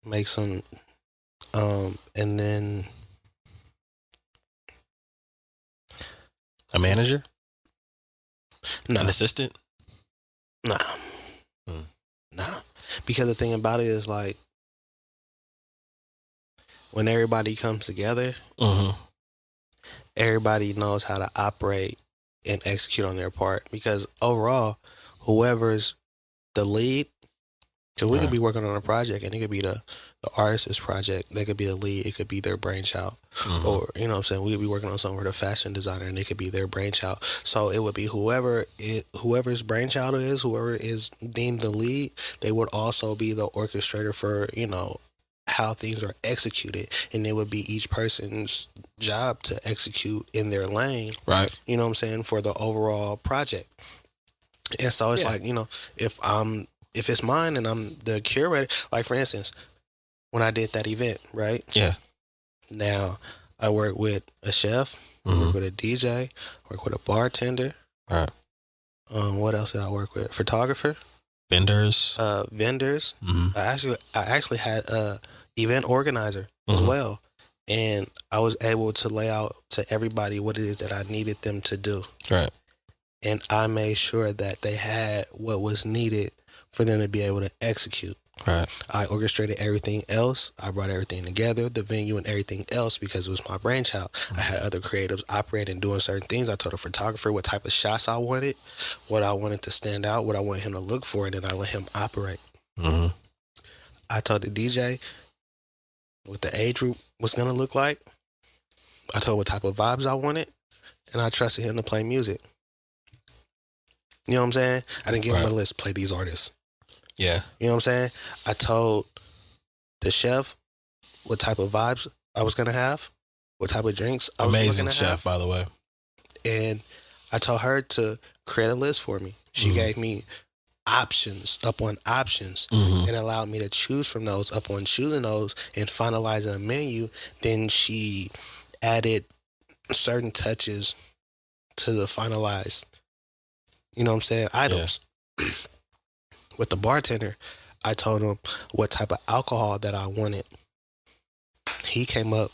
Make some, and then a manager, an assistant. Nah. Because the thing about it is, like, when everybody comes together, everybody knows how to operate and execute on their part. Because overall, whoever's the lead, because we could be working on a project and it could be the artist's project. They could be the lead. It could be their brainchild. Or, you know what I'm saying? We could be working on something for the fashion designer and it could be their brainchild. So it would be whoever's brainchild is, whoever is deemed the lead, they would also be the orchestrator for, how things are executed. And it would be each person's job to execute in their lane. Right. You know what I'm saying? For the overall project. And so it's like, if it's mine and I'm the curator, like for instance, when I did that event, right? Yeah. Now I work with a chef, I work with a DJ, work with a bartender. Right. What else did I work with? Photographer. Vendors. Vendors. I actually had a event organizer as well. And I was able to lay out to everybody what it is that I needed them to do. Right. And I made sure that they had what was needed for them to be able to execute. Right. I orchestrated everything else. I brought everything together, the venue and everything else, because it was my brainchild. I had other creatives operating and doing certain things. I told the photographer what type of shots I wanted, what I wanted to stand out, what I wanted him to look for, and then I let him operate. I told the DJ what the age group was going to look like. I told him what type of vibes I wanted, and I trusted him to play music. You know what I'm saying? I didn't give him Right. a list. Play these artists. Yeah. You know what I'm saying? I told the chef what type of vibes I was gonna have, what type of drinks I was Amazing looking to chef, have, by the way. and I told her to create a list for me. She gave me options upon options Mm-hmm. and allowed me to choose from those upon choosing those and finalizing a menu. Then she added certain touches to the finalized, you know what I'm saying, items. Yeah. With the bartender, I told him what type of alcohol that I wanted. He came up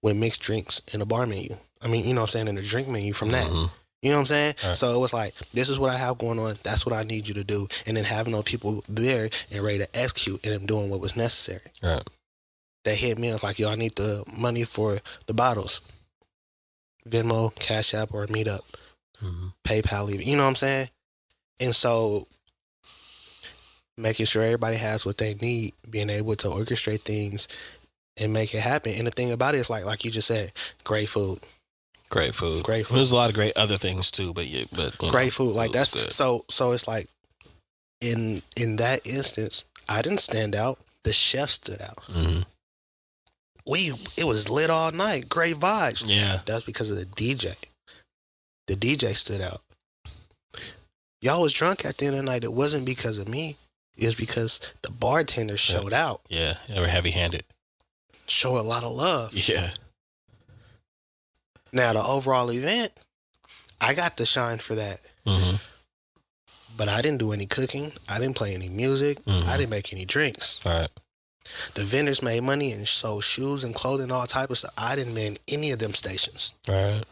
with mixed drinks in the bar menu. I mean, you know what I'm saying, in the drink menu from that. You know what I'm saying? Right. So it was like, this is what I have going on. That's what I need you to do. And then having those people there and ready to execute and them doing what was necessary. Right. They hit me. I was like, yo, I need the money for the bottles. Venmo, Cash App, or Meetup. PayPal, even. You know what I'm saying? And so making sure everybody has what they need, being able to orchestrate things and make it happen. And the thing about it is, like you just said, great food. Great food. Great food. There's a lot of great other things too, but great food. Like that's good. So it's like in that instance, I didn't stand out. The chef stood out. Mm-hmm. It was lit all night. Great vibes. Yeah. That's because of the DJ. The DJ stood out. Y'all was drunk at the end of the night. It wasn't because of me. It was because the bartender showed out. Yeah. They were heavy-handed. Show a lot of love. Yeah. Now, the overall event, I got the shine for that. Mm-hmm. But I didn't do any cooking. I didn't play any music. Mm-hmm. I didn't make any drinks. All right. The vendors made money and sold shoes and clothing, all type of stuff. I didn't man any of them stations. All right.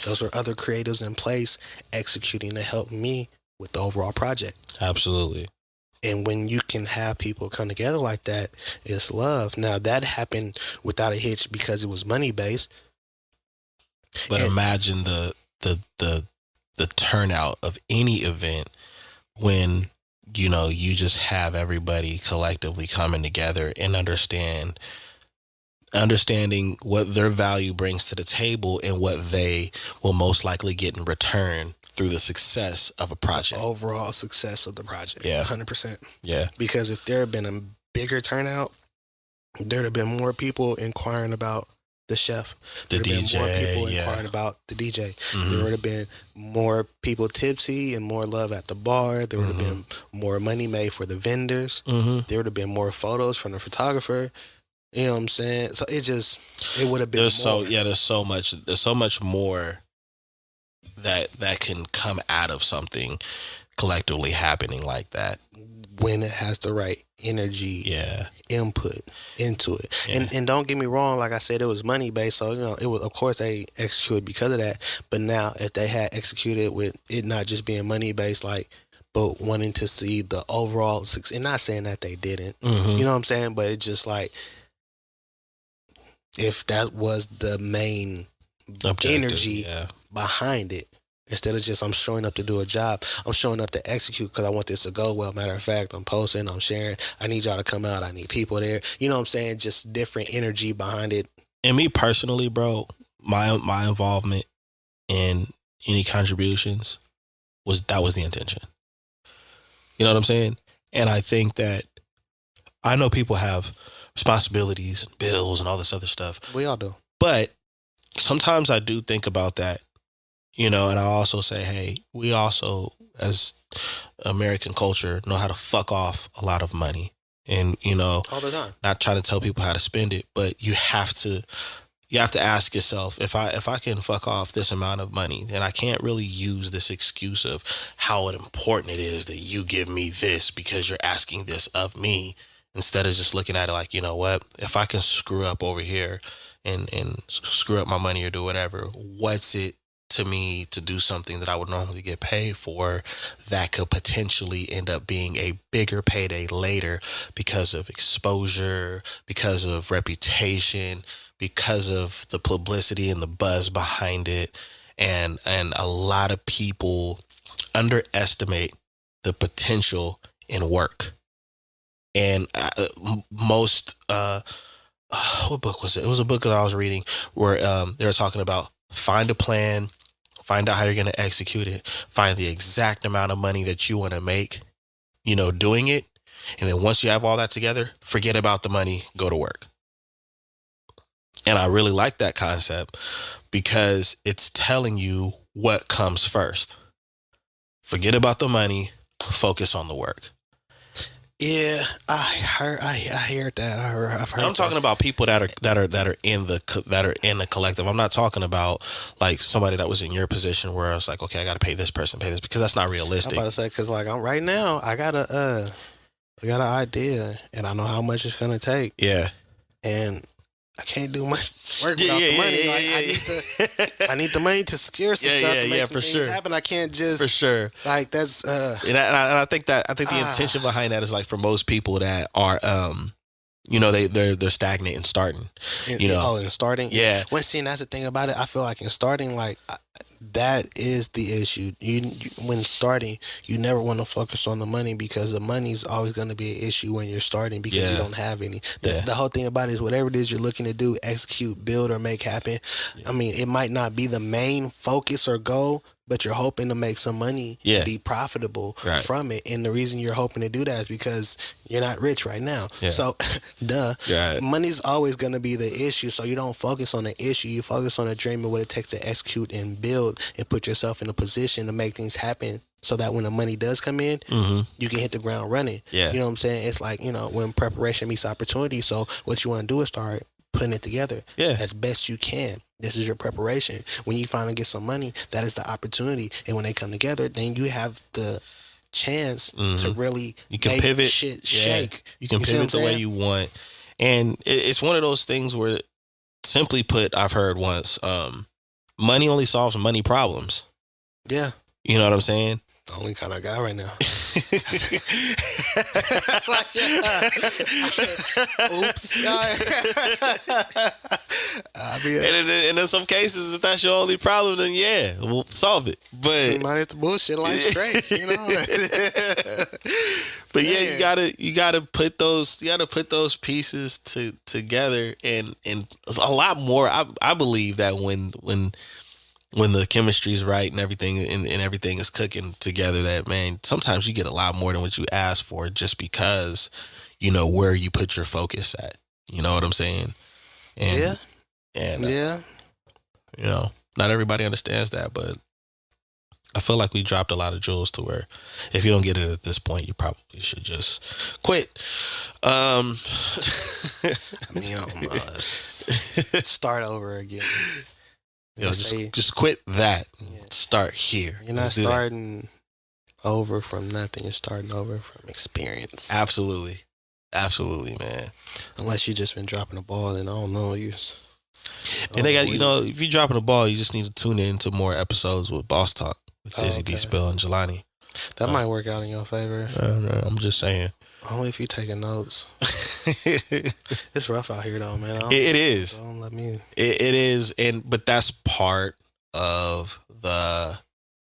Those were other creatives in place executing to help me with the overall project. Absolutely. And when you can have people come together like that, it's love. Now, that happened without a hitch because it was money-based. But imagine the turnout of any event when, you know, you just have everybody collectively coming together and understanding what their value brings to the table and what they will most likely get in return through the success of a project. The overall success of the project. Yeah. 100%. Yeah. Because if there had been a bigger turnout, there'd have been more people inquiring about the chef. The DJ. More people inquiring about the DJ. Mm-hmm. There would have been more people tipsy and more love at the bar. There would have been more money made for the vendors. Mm-hmm. There would have been more photos from the photographer. You know what I'm saying? So it would have been more. There's so much more that can come out of something collectively happening like that. When it has the right energy input into it. Yeah. And don't get me wrong, like I said, it was money based, so you know, it was, of course they executed because of that. But now if they had executed with it not just being money based, but wanting to see the overall success, and not saying that they didn't, you know what I'm saying? But it's just like, if that was the main energy behind it, instead of just I'm showing up to do a job, I'm showing up to execute because I want this to go well. Matter of fact, I'm posting, I'm sharing. I need y'all to come out. I need people there. You know what I'm saying? Just different energy behind it. And me personally, bro, my involvement in any contributions was the intention. You know what I'm saying? And I think that I know people have responsibilities, bills, and all this other stuff. We all do. But sometimes I do think about that. You know, and I also say, hey, we also, as American culture, know how to fuck off a lot of money. And, you know, all the time. Not trying to tell people how to spend it, but you have to ask yourself, if I can fuck off this amount of money, then I can't really use this excuse of how important it is that you give me this because you're asking this of me, instead of just looking at it like, you know what, if I can screw up over here and screw up my money or do whatever, what's it to me to do something that I would normally get paid for that could potentially end up being a bigger payday later because of exposure, because of reputation, because of the publicity and the buzz behind it. And a lot of people underestimate the potential in work. And most, what book was it? It was a book that I was reading where they were talking about find a plan, Find out how you're going to execute it. Find the exact amount of money that you want to make, doing it. And then once you have all that together, forget about the money, go to work. And I really like that concept because it's telling you what comes first. Forget about the money, focus on the work. Yeah, I heard that. I've heard. I'm talking about people that are in the collective. I'm not talking about like somebody that was in your position where it's like, okay, I got to pay this person, because that's not realistic. I'm about to say, because like I'm right now, I got an idea, and I know how much it's gonna take. Yeah, and I can't do much work without the money. I need the money to secure some stuff to make some things happen. I can't just, for sure. Like that's and I think the intention behind that is like for most people that are they're stagnant and starting. In starting. Yeah. When seeing that's the thing about it, I feel like in starting, like that is the issue. You when starting, you never want to focus on the money because the money's always going to be an issue when you're starting because you don't have any. The whole thing about it is whatever it is you're looking to do, execute, build, or make happen. Yeah. I mean, it might not be the main focus or goal, but you're hoping to make some money and be profitable from it. And the reason you're hoping to do that is because you're not rich right now. Yeah. So, money's always going to be the issue. So you don't focus on the issue. You focus on the dream and what it takes to execute and build and put yourself in a position to make things happen so that when the money does come in, you can hit the ground running. Yeah. You know what I'm saying? It's like, when preparation meets opportunity. So what you want to do is start putting it together as best you can. This is your preparation. When you finally get some money, that is the opportunity. And when they come together, then you have the chance to really make pivot, shit shake. You can pivot the way you want. And it's one of those things where, simply put, I've heard once, money only solves money problems. Yeah. You know what I'm saying? The only kind of guy right now. Oops. And in some cases, if that's your only problem, then we'll solve it. But minus the bullshit, life's great, But you gotta put those pieces together, and a lot more. I believe that when the chemistry is right and everything and everything is cooking together, that, man, sometimes you get a lot more than what you ask for just because where you put your focus at. You know what I'm saying? Not everybody understands that, but I feel like we dropped a lot of jewels to where if you don't get it at this point, you probably should just quit. Start over again. Just quit that. Start here. You're not starting over from nothing. You're starting over from experience. Absolutely, man. Unless you just been dropping the ball, then I don't know you. And they got if you're dropping the ball, you just need to tune in to more episodes with Boss Talk with Dizzy D Spill and Jelani. That might work out in your favor. I'm just saying. Only if you're taking notes. It's rough out here, though, man. It is. Don't let me. It is, but that's part of the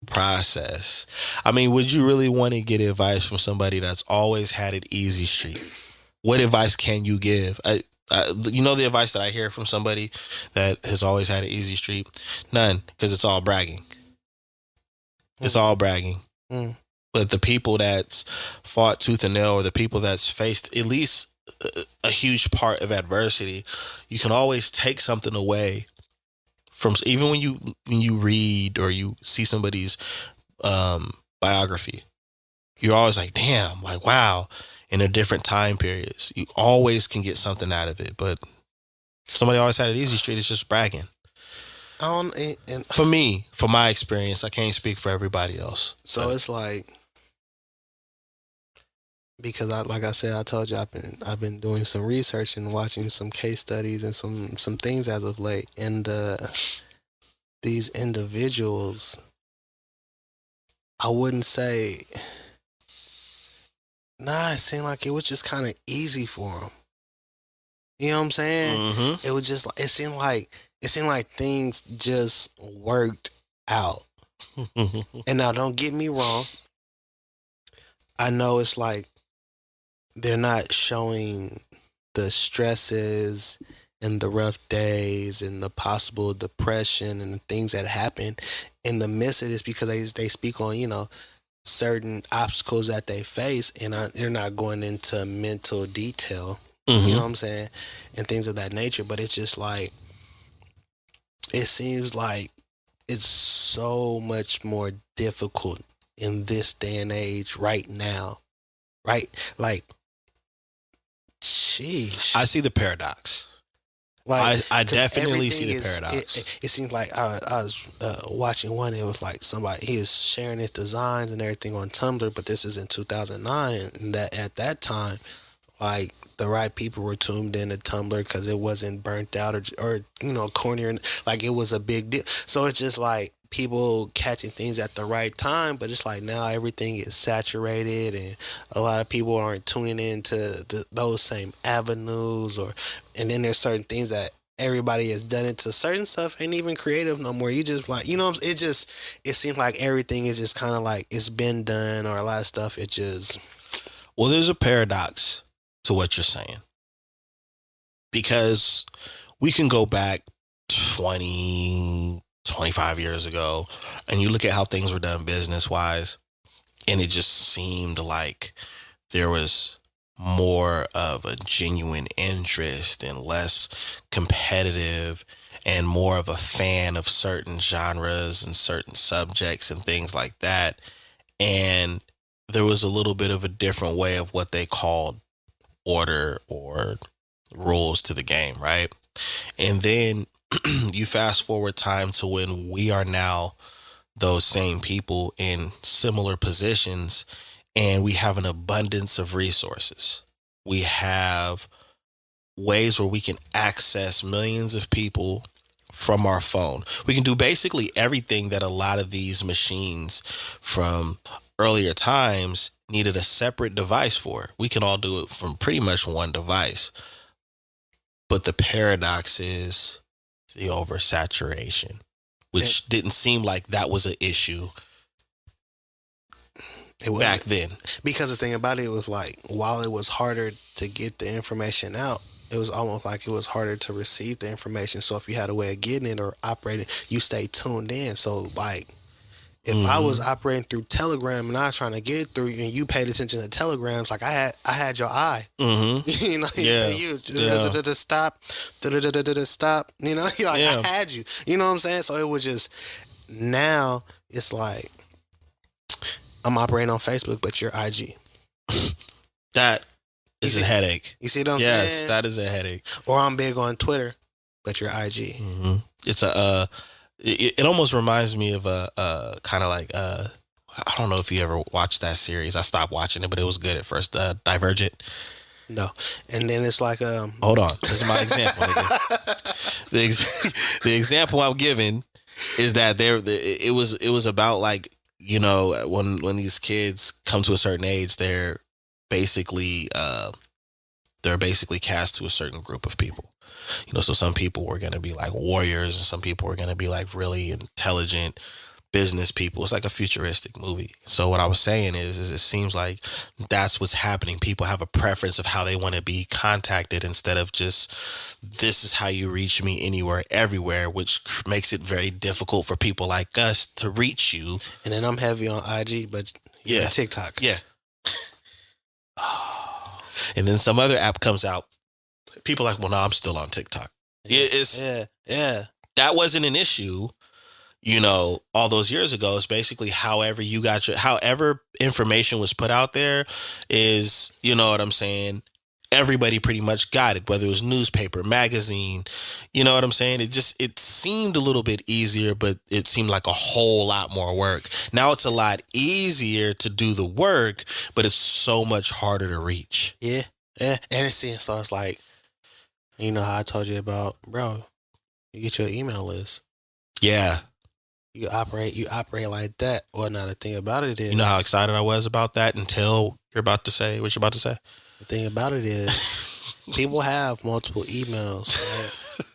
process. I mean, would you really want to get advice from somebody that's always had it easy street? What advice can you give? The advice that I hear from somebody that has always had an easy street? None, because it's all bragging. It's all bragging. But the people that's fought tooth and nail, or the people that's faced at least a huge part of adversity, you can always take something away from, even when you read or you see somebody's biography. You're always like, damn, like, wow. In a different time periods, you always can get something out of it. But somebody always had it easy street. It's just bragging. For me, from my experience, I can't speak for everybody else. So it's like, because like I said, I told you I've been doing some research and watching some case studies and some things as of late, and these individuals, I wouldn't say. Nah, it seemed like it was just kind of easy for them. You know what I'm saying? Mm-hmm. It was just, it seemed like things just worked out. And now, don't get me wrong. I know it's like they're not showing the stresses and the rough days and the possible depression and the things that happen in the midst of this, because they speak on, certain obstacles that they face, and they're not going into mental detail, you know Mm-hmm. what I'm saying, and things of that nature. But it's just like, it seems like it's so much more difficult in this day and age right now, right? Like, sheesh. I see the paradox. Like, I because definitely see everything the is, paradox. it seems like I was watching one. It was like somebody, he is sharing his designs and everything on Tumblr, but this is in 2009, and that at that time, like, the right people were tuned in to Tumblr because it wasn't burnt out or corny, or like, it was a big deal. So it's just like people catching things at the right time, but it's like now everything is saturated, and a lot of people aren't tuning into those same avenues, and then there's certain things that everybody has done into certain stuff ain't even creative no more. You just like, it seems like everything is just kind of like it's been done, or a lot of stuff it just. Well, there's a paradox to what you're saying, because we can go back 20, 25 years ago, and you look at how things were done business wise, and it just seemed like there was more of a genuine interest and less competitive, and more of a fan of certain genres and certain subjects and things like that. And there was a little bit of a different way of what they called order or rules to the game, right? And then you fast forward time to when we are now those same people in similar positions, and we have an abundance of resources. We have ways where we can access millions of people from our phone. We can do basically everything that a lot of these machines from earlier times needed a separate device for. We can all do it from pretty much one device. But the paradox is the oversaturation, which didn't seem like that was an issue back then. Because the thing about it was like, while it was harder to get the information out, it was almost like it was harder to receive the information. So if you had a way of getting it or operating, you stayed tuned in. So like, if I was operating through Telegram and I was trying to get it through, and you paid attention to telegrams, like I had your eye. Mm-hmm. Stop, stop. I had you. You know what I'm saying? So it was just, now it's like, I'm operating on Facebook, but you're IG. That is a headache. You see what I'm saying? Yes, that is a headache. Or I'm big on Twitter, but you're IG. Mm-hmm. It's it almost reminds me of a kind of like I don't know if you ever watched that series. I stopped watching it, but it was good at first. Divergent. No, and then it's like hold on, this is my example. the example I'm giving is that it was about, like, when these kids come to a certain age, they're basically cast to a certain group of people. So some people were going to be like warriors, and some people were going to be like really intelligent business people. It's like a futuristic movie. So what I was saying is it seems like that's what's happening. People have a preference of how they want to be contacted, instead of just, this is how you reach me anywhere, everywhere, which makes it very difficult for people like us to reach you. And then I'm heavy on IG, but yeah, TikTok. Yeah. And then some other app comes out. People are like, well, no, I'm still on TikTok. Yeah. That wasn't an issue, all those years ago. It's basically however information was put out there is, you know what I'm saying? Everybody pretty much got it, whether it was newspaper, magazine, you know what I'm saying? It seemed a little bit easier, but it seemed like a whole lot more work. Now it's a lot easier to do the work, but it's so much harder to reach. Yeah. And so it's like, you know how I told you about, bro, you get your email list. Yeah. You operate like that. Well, now the thing about it is, you know how excited I was about that until you're about to say what you're about to say? The thing about it is, people have multiple emails,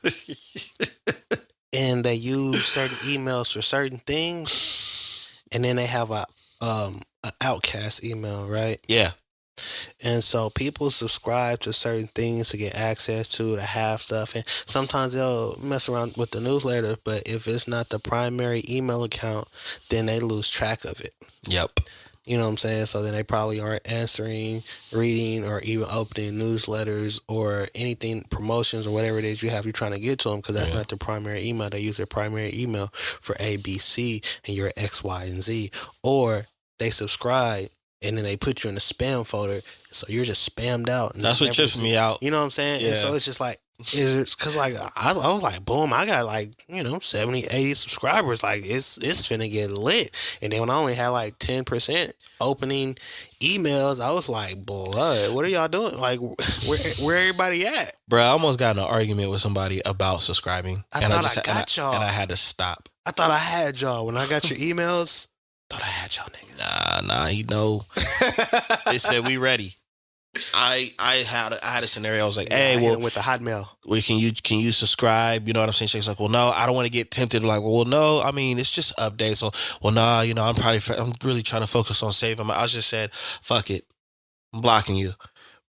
right? And they use certain emails for certain things, and then they have a outcast email, right? Yeah. And so people subscribe to certain things to get access to have stuff. And sometimes they'll mess around with the newsletter, but if it's not the primary email account, then they lose track of it. Yep. You know what I'm saying? So then they probably aren't answering, reading, or even opening newsletters or anything, promotions or whatever it is you're trying to get to them, because that's not their primary email. They use their primary email for A, B, C, and you're X, Y, and Z. Or they subscribe and then they put you in the spam folder, so you're just spammed out. That's what trips me out. You know what I'm saying? Yeah. And so it's just like, it's because like I was like, boom, I got like 70, 80 subscribers. Like it's finna get lit. And then when I only had like 10% opening emails, I was like, blood, what are y'all doing? Like where everybody at? Bro, I almost got in an argument with somebody about subscribing. I got y'all. And I had to stop. I thought I had y'all when I got your emails. Thought I had y'all niggas. Nah, you know. They said we ready. I had a scenario. I was like, hey, well, with the Hotmail, can you subscribe? You know what I'm saying? She's like, well, no, I don't want to get tempted. Like, well, no, I mean, it's just updates. So, well, nah, I'm really trying to focus on saving. I just said, fuck it, I'm blocking you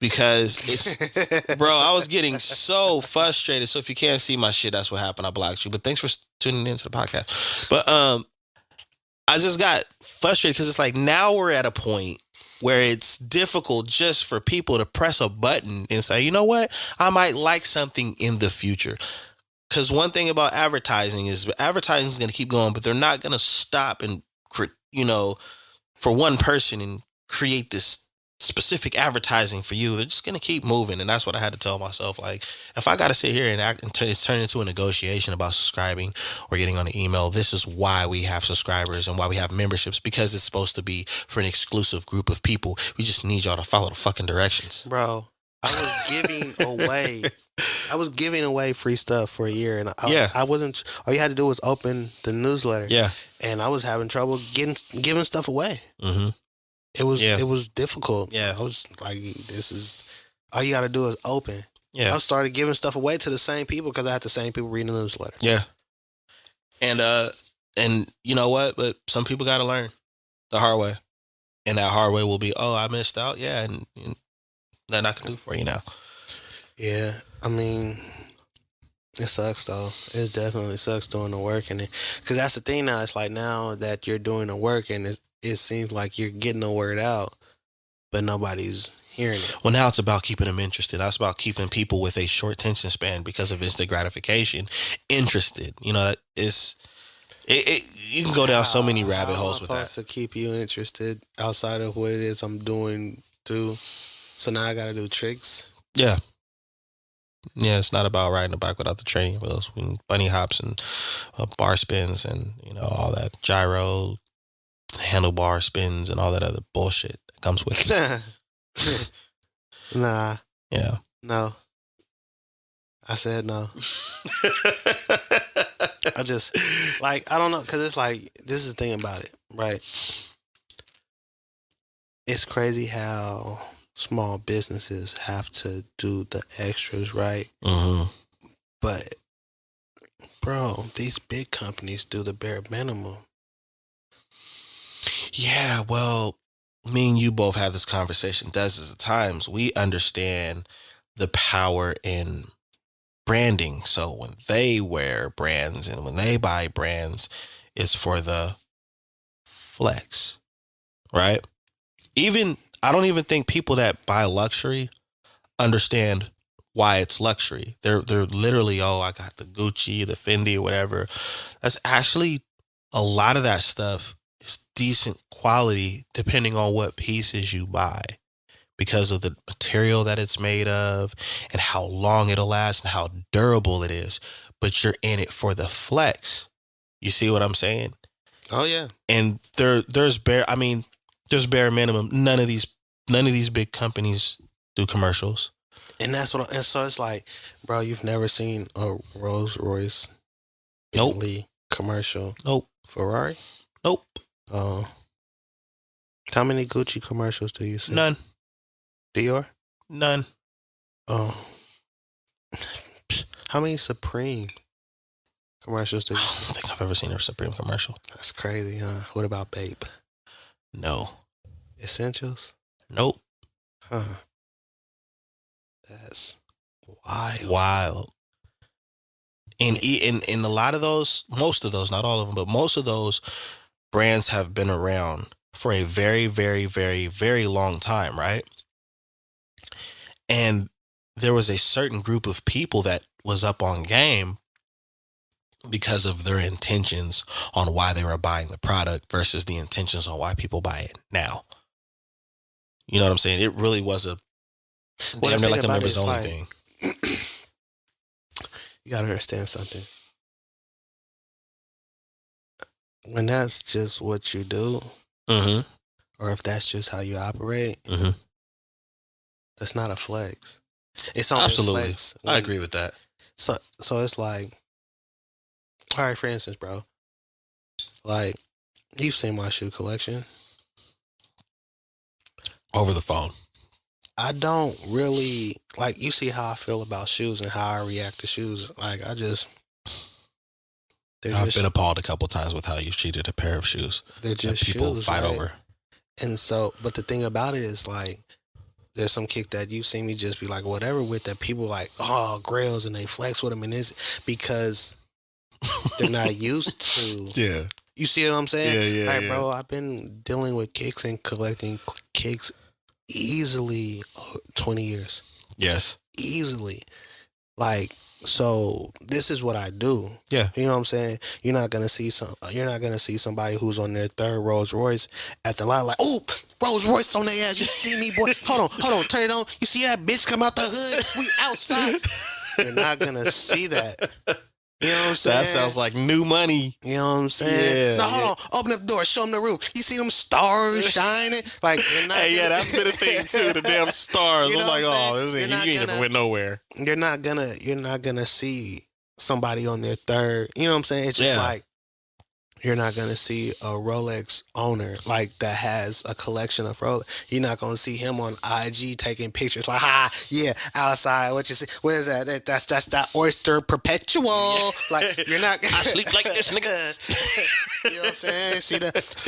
because it's, bro. I was getting so frustrated. So if you can't see my shit, that's what happened. I blocked you. But thanks for tuning into the podcast. But I just got frustrated because it's like now we're at a point where it's difficult just for people to press a button and say, you know what, I might like something in the future. Because one thing about advertising is going to keep going, but they're not going to stop and, for one person and create this specific advertising for you. They're just going to keep moving. And that's what I had to tell myself. Like, if I got to sit here and act and turn into a negotiation about subscribing or getting on an email, this is why we have subscribers and why we have memberships, because it's supposed to be for an exclusive group of people. We just need y'all to follow the fucking directions. Bro, I was giving away free stuff for a year, and I wasn't. All you had to do was open the newsletter. Yeah, and I was having trouble giving stuff away. Mm-hmm. It was difficult. Yeah, I was like, this is all you got to do is open. Yeah, I started giving stuff away to the same people because I had the same people reading the newsletter. Yeah, and you know what? But some people got to learn the hard way, and that hard way will be, oh, I missed out. Yeah, and nothing I can do for you now. Yeah, I mean, it sucks though. It definitely sucks doing the work, and because that's the thing now. It's like now that you're doing the work, and it seems like you're getting the word out, but nobody's hearing it. Well, now it's about keeping them interested. That's about keeping people with a short attention span because of instant gratification interested. You know, you can go down so many rabbit holes with that. To keep you interested outside of what it is I'm doing too. So now I got to do tricks. Yeah. Yeah, it's not about riding a bike without the training wheels, bunny hops and bar spins and, all that gyro, handlebar spins and all that other bullshit that comes with it. Nah. Yeah. No. I said no. I just, I don't know, because it's like, this is the thing about it, right? It's crazy how small businesses have to do the extras, right? Mm-hmm. But, bro, these big companies do the bare minimum. Yeah, well, me and you both had this conversation dozens of times. We understand the power in branding. So when they wear brands and when they buy brands, it's for the flex, right? I don't even think people that buy luxury understand why it's luxury. They're literally, oh, I got the Gucci, the Fendi, or whatever. That's actually a lot of that stuff is decent quality depending on what pieces you buy, because of the material that it's made of and how long it'll last and how durable it is. But you're in it for the flex. You see what I'm saying? Oh yeah. And there's bare minimum. None of these big companies do commercials. And and so it's like, bro, you've never seen a Rolls Royce Nope. Bentley commercial. Nope. Ferrari? Nope. How many Gucci commercials do you see? None. Dior? None. Oh. How many Supreme commercials do you see? I don't think I've ever seen a Supreme commercial. That's crazy, huh? What about Bape? No. Essentials? Nope. Huh. That's wild. Wild. And a lot of those, most of those, not all of them, but most of those brands have been around for a very, very, very, very long time, right? And there was a certain group of people that was up on game because of their intentions on why they were buying the product versus the intentions on why people buy it now. You know what I'm saying? It really was a damn near like a members only thing. You gotta understand something. When that's just what you do, or if that's just how you operate, that's not a flex. It's only absolutely a flex. I agree with that. So it's like, all right, for instance, bro, like, you've seen my shoe collection. Over the phone. I don't really, like, you see how I feel about shoes and how I react to shoes. Like, I've been appalled a couple times with how you treated a pair of shoes. They're just people shoes, fight right? over. And so, but the thing about it is, like, there's some kick that you've seen me just be like, whatever with that, people like, oh, grails, and they flex with them, and it's because they're not used to. Yeah. You see what I'm saying? Yeah. Like, bro, I've been dealing with kicks and collecting kicks easily 20 years. Yes. Easily. Like, so this is what I do. Yeah. You know what I'm saying? You're not gonna see somebody who's on their third Rolls Royce at the lot like, oh, Rolls Royce on their ass. You see me, boy? Hold on, turn it on. You see that bitch come out the hood? We outside. You're not gonna see that. You know what I'm saying? That sounds like new money. You know what I'm saying? Yeah. No, hold on. Open up the door. Show them the roof. You see them stars shining? Like, you're not Hey, yeah, that's been a thing too. The damn stars. You know I'm like, what I'm oh, saying? you ain't never went nowhere. You're not gonna see somebody on their third. You know what I'm saying? It's just like, you're not gonna see a Rolex owner like that has a collection of Rolex. You're not gonna see him on IG taking pictures like, yeah, outside. What you see? What is that? That's that Oyster Perpetual. Like, you're not. I sleep like this, nigga. You know what I'm saying? See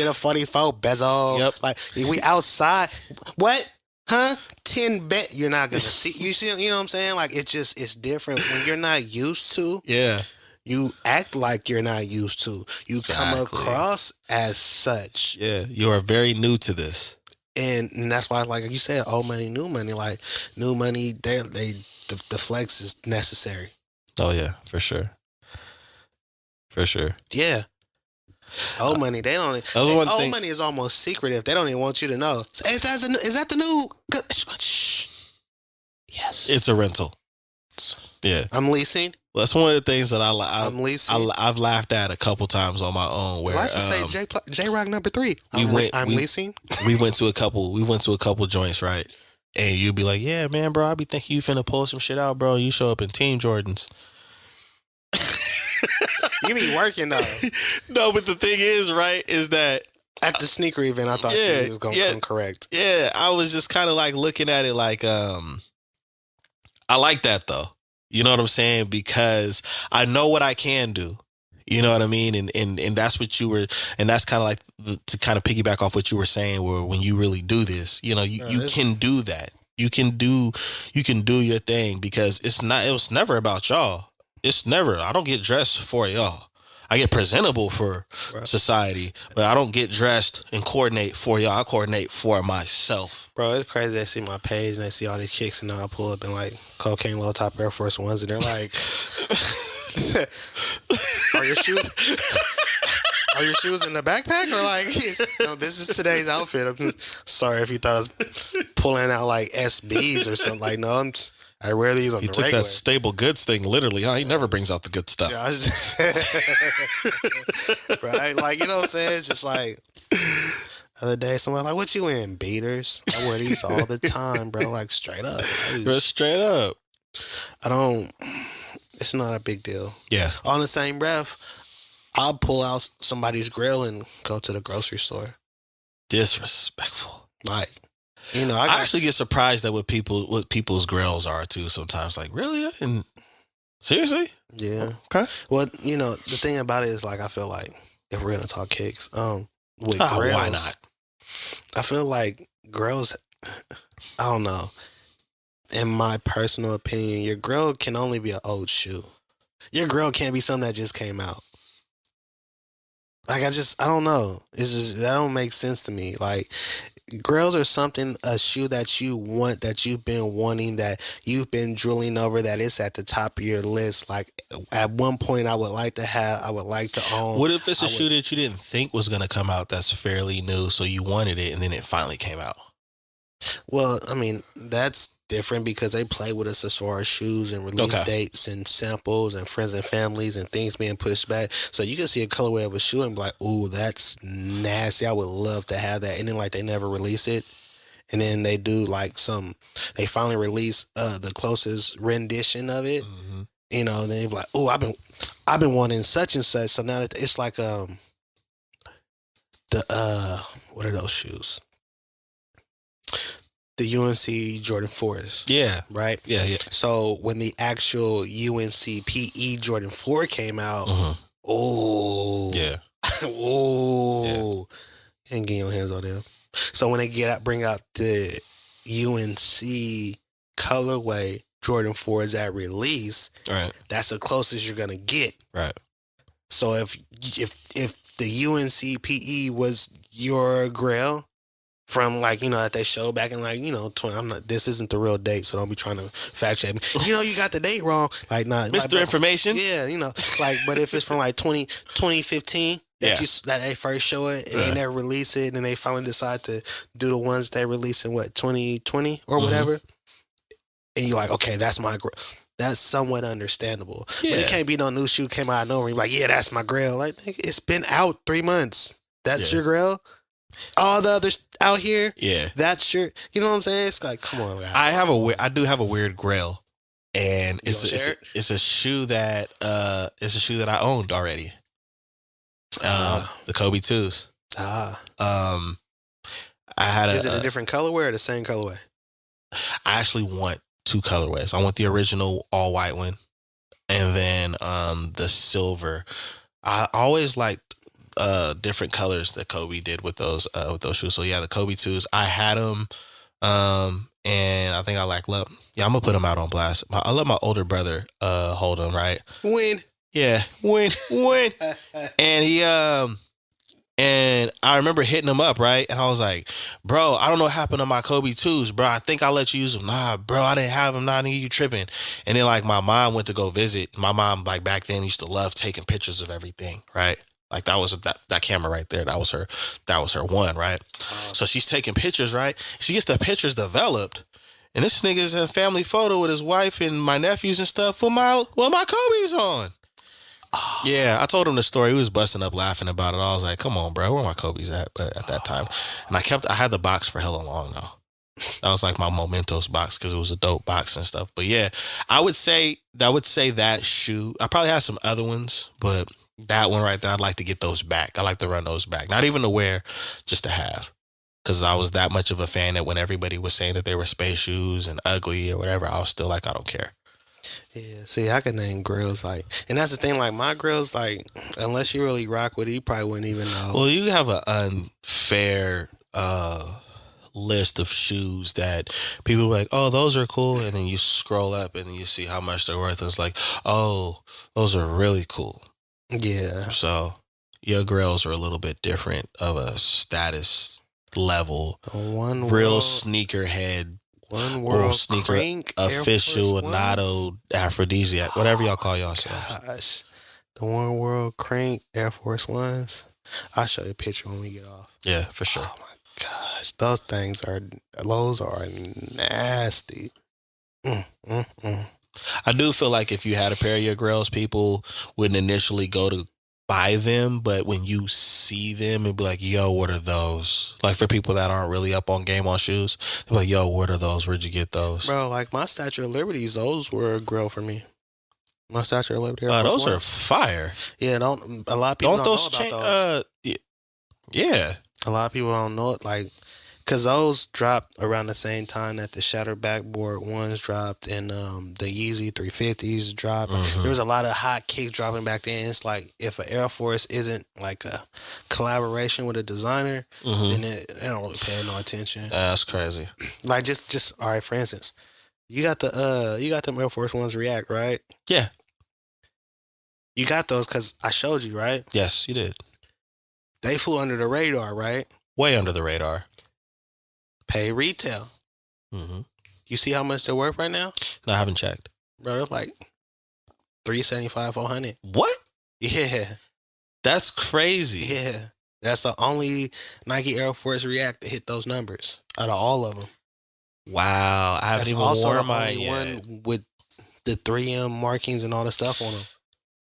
the 44 bezel. Yep. Like, we outside. What? Huh? 10 bet. You're not gonna see. You see? You know what I'm saying? Like, it's different when you're not used to. Yeah. You act like you're not used to. You come across as such. Yeah, you are very new to this. And that's why, like you said, old money, new money. Like, new money, the flex is necessary. Oh, yeah, for sure. For sure. Yeah. Old money, they don't. Old money is almost secretive. They don't even want you to know. Is that the new? Shh. Yes. It's a rental. Yeah. I'm leasing. That's one of the things that I'm leasing. I've laughed at a couple times on my own. Where let's just say J-Rock number 3. I'm leasing. We went to a couple joints, right? And you'd be like, "Yeah, man, bro, I be thinking you finna pull some shit out, bro. You show up in Team Jordans." You be working though. No, but the thing is, right, is that at the sneaker event, I thought you was gonna come correct. Yeah, I was just kind of like looking at it like, I like that though. You know what I'm saying? Because I know what I can do. You know what I mean? And that's what you were, and that's kind of like to kind of piggyback off what you were saying, where when you really do this, you know, you can do that. You can do your thing, because it was never about y'all. I don't get dressed for y'all. I get presentable for society, but I don't get dressed and coordinate for y'all. I coordinate for myself. Bro, it's crazy. They see my page and they see all these kicks, and now I pull up in like cocaine low top Air Force Ones, and they're like, "Are your shoes in the backpack?" Or like, no, this is today's outfit. I'm sorry if you thought I was pulling out like SBs or something. Like, no, I wear these on the regular. You took that stable goods thing literally, huh? He never brings out the good stuff. Yeah, right? Like, you know what I'm saying? It's just like, the other day, someone like, "What you in, beaters?" I wear these all the time, bro. Like, straight up. Straight up. It's not a big deal. Yeah. On the same breath, I'll pull out somebody's grill and go to the grocery store. Disrespectful. Like, you know, I actually get surprised at what people's grills are too sometimes. Like, really? And seriously? Yeah. Okay. Well, you know, the thing about it is, like, I feel like if we're gonna talk kicks, with grills, why not? I feel like grills I don't know. In my personal opinion, your grill can only be an old shoe. Your grill can't be something that just came out. Like I don't know. It's just that don't make sense to me. Like grills are something, a shoe that you want, that you've been wanting, that you've been drooling over, that it's at the top of your list. Like at one point, I would like to have, I would like to own. What if it's a shoe that you didn't think was gonna come out that's fairly new, so you wanted it and then it finally came out? Well, I mean, that's different because they play with us as far as shoes and release dates and samples and friends and families and things being pushed back. So you can see a colorway of a shoe and be like, "Ooh, that's nasty. I would love to have that." And then like they never release it. And then they do like they finally release the closest rendition of it. Mm-hmm. You know, and then they be like, "Oh, I've been wanting such and such." So now that it's like the what are those shoes? The UNC Jordan 4s. Yeah. Right? Yeah, yeah. So when the actual UNC PE Jordan 4 came out, oh. Yeah. Oh. Yeah. And get your hands on them. So when they bring out the UNC colorway Jordan 4s at release, right, that's the closest you're going to get. Right. So if the UNC PE was your grail, from like, you know, that they showed back in like, you know, this isn't the real date, so don't be trying to fact check me. You know, you got the date wrong. Like, nah. Mr. Like, Information. Yeah, you know, like, but if it's from like 2015, that they first show it and they never release it, and then they finally decide to do the ones they release in 2020 or whatever, and you're like, okay, that's my grail. That's somewhat understandable. Yeah. But it can't be no new shoe came out of nowhere. You're like, yeah, that's my grail. Like, it's been out 3 months. That's your grail? All the others out here, that's your, you know what I'm saying? It's like, come on, guys. I do have a weird grail, and it's a shoe that I owned already. The Kobe 2s. I had Is it a different colorway or the same colorway? I actually want 2 colorways. I want the original all white one, and then the silver. I always liked different colors that Kobe did with those shoes. So yeah, the Kobe 2s, I had them, and I think I'm gonna put them out on blast. I let my older brother hold them, right? Win. Yeah, win. And he and I remember hitting him up, right? And I was like, bro, I don't know what happened to my Kobe 2s, bro. I think I let you use them. Nah, bro, I didn't have them. Nah, nigga, you tripping. And then like my mom went to go visit. My mom, like back then, used to love taking pictures of everything, right? Like that was that camera right there. That was her one, right? So she's taking pictures, right? She gets the pictures developed, and this nigga's a family photo with his wife and my nephews and stuff with my Kobe's on. Yeah, I told him the story. He was busting up laughing about it. I was like, "Come on, bro, where my Kobe's at?" But at that time, and I had the box for hella long though. That was like my mementos box because it was a dope box and stuff. But yeah, I would say that shoe. I probably have some other ones, but that one right there, I'd like to get those back. I like to run those back. Not even to wear, just to have. Because I was that much of a fan that when everybody was saying that they were space shoes and ugly or whatever, I was still like, I don't care. Yeah, see, I can name grills like, and that's the thing, like my grills, like, unless you really rock with it, you probably wouldn't even know. Well, you have an unfair list of shoes that people are like, oh, those are cool, and then you scroll up and then you see how much they're worth. It's like, oh, those are really cool. Yeah. So your grills are a little bit different of a status level. One real sneakerhead, one world sneaker crank aficionado, aphrodisiac, whatever y'all call yourselves. Gosh, the One World Crank Air Force Ones. I'll show you a picture when we get off. Yeah, for sure. Oh my gosh, those are nasty. I do feel like if you had a pair of your grills, people wouldn't initially go to buy them, but when you see them and be like, yo, what are those? Like for people that aren't really up on game on shoes, they're like, yo, what are those? Where'd you get those? Bro, like my Statue of Liberties, those were a grill for me. My Statue of Liberty. Those are fire. Yeah, a lot of people don't know about those. Yeah. A lot of people don't know it. Like Because those dropped around the same time that the Shatter Backboard ones dropped and the Yeezy 350s dropped. There was a lot of hot kicks dropping back then. It's like if an Air Force isn't like a collaboration with a designer, then they don't really pay no attention. That's crazy. Like just all right, for instance, you got them Air Force Ones React, right? Yeah. You got those because I showed you, right? Yes, you did. They flew under the radar, right? Way under the radar. Pay retail. You see how much they're worth right now? No, I haven't checked. Bro, they're like $375, $400. What? Yeah. That's crazy. Yeah. That's the only Nike Air Force React that hit those numbers out of all of them. Wow. I haven't even worn mine yet. One with the 3M markings and all the stuff on them.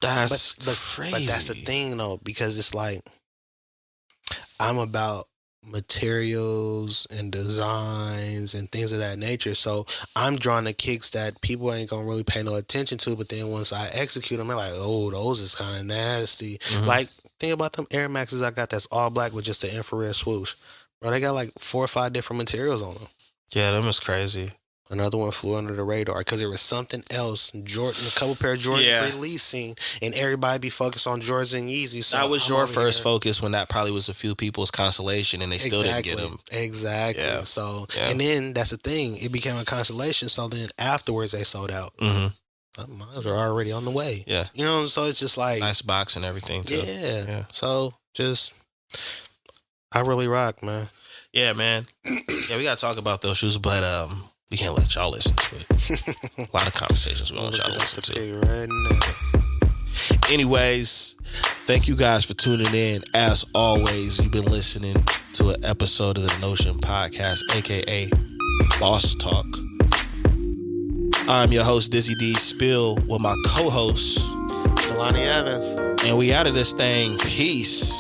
That's crazy. But that's the thing, though, because it's like I'm about materials and designs and things of that nature. So I'm drawing the kicks that people ain't gonna really pay no attention to. But then once I execute them, they're like, oh, those is kind of nasty. Like, think about them Air Maxes I got that's all black with just an infrared swoosh. Bro, they got like 4 or 5 different materials on them. Yeah, them is crazy. Another one flew under the radar because there was something else. Jordan, a couple pair of Jordans releasing, and everybody be focused on Jordans and Yeezys. So that was your first focus when that probably was a few people's consolation, and they still didn't get them. Exactly. Yeah. So, and then that's the thing. It became a consolation. So then afterwards, they sold out. Mine were already on the way. Yeah. You know, so it's just like nice box and everything too. Yeah. So just, I really rock, man. Yeah, man. Yeah, we gotta talk about those shoes, but we can't let y'all listen to it. A lot of conversations we don't let y'all listen to. Right now. Anyways, thank you guys for tuning in. As always, you've been listening to an episode of the Notion Podcast, aka Boss Talk. I'm your host, Dizzy D Spill, with my co-host, Jelani Evans. And we out of this thing. Peace.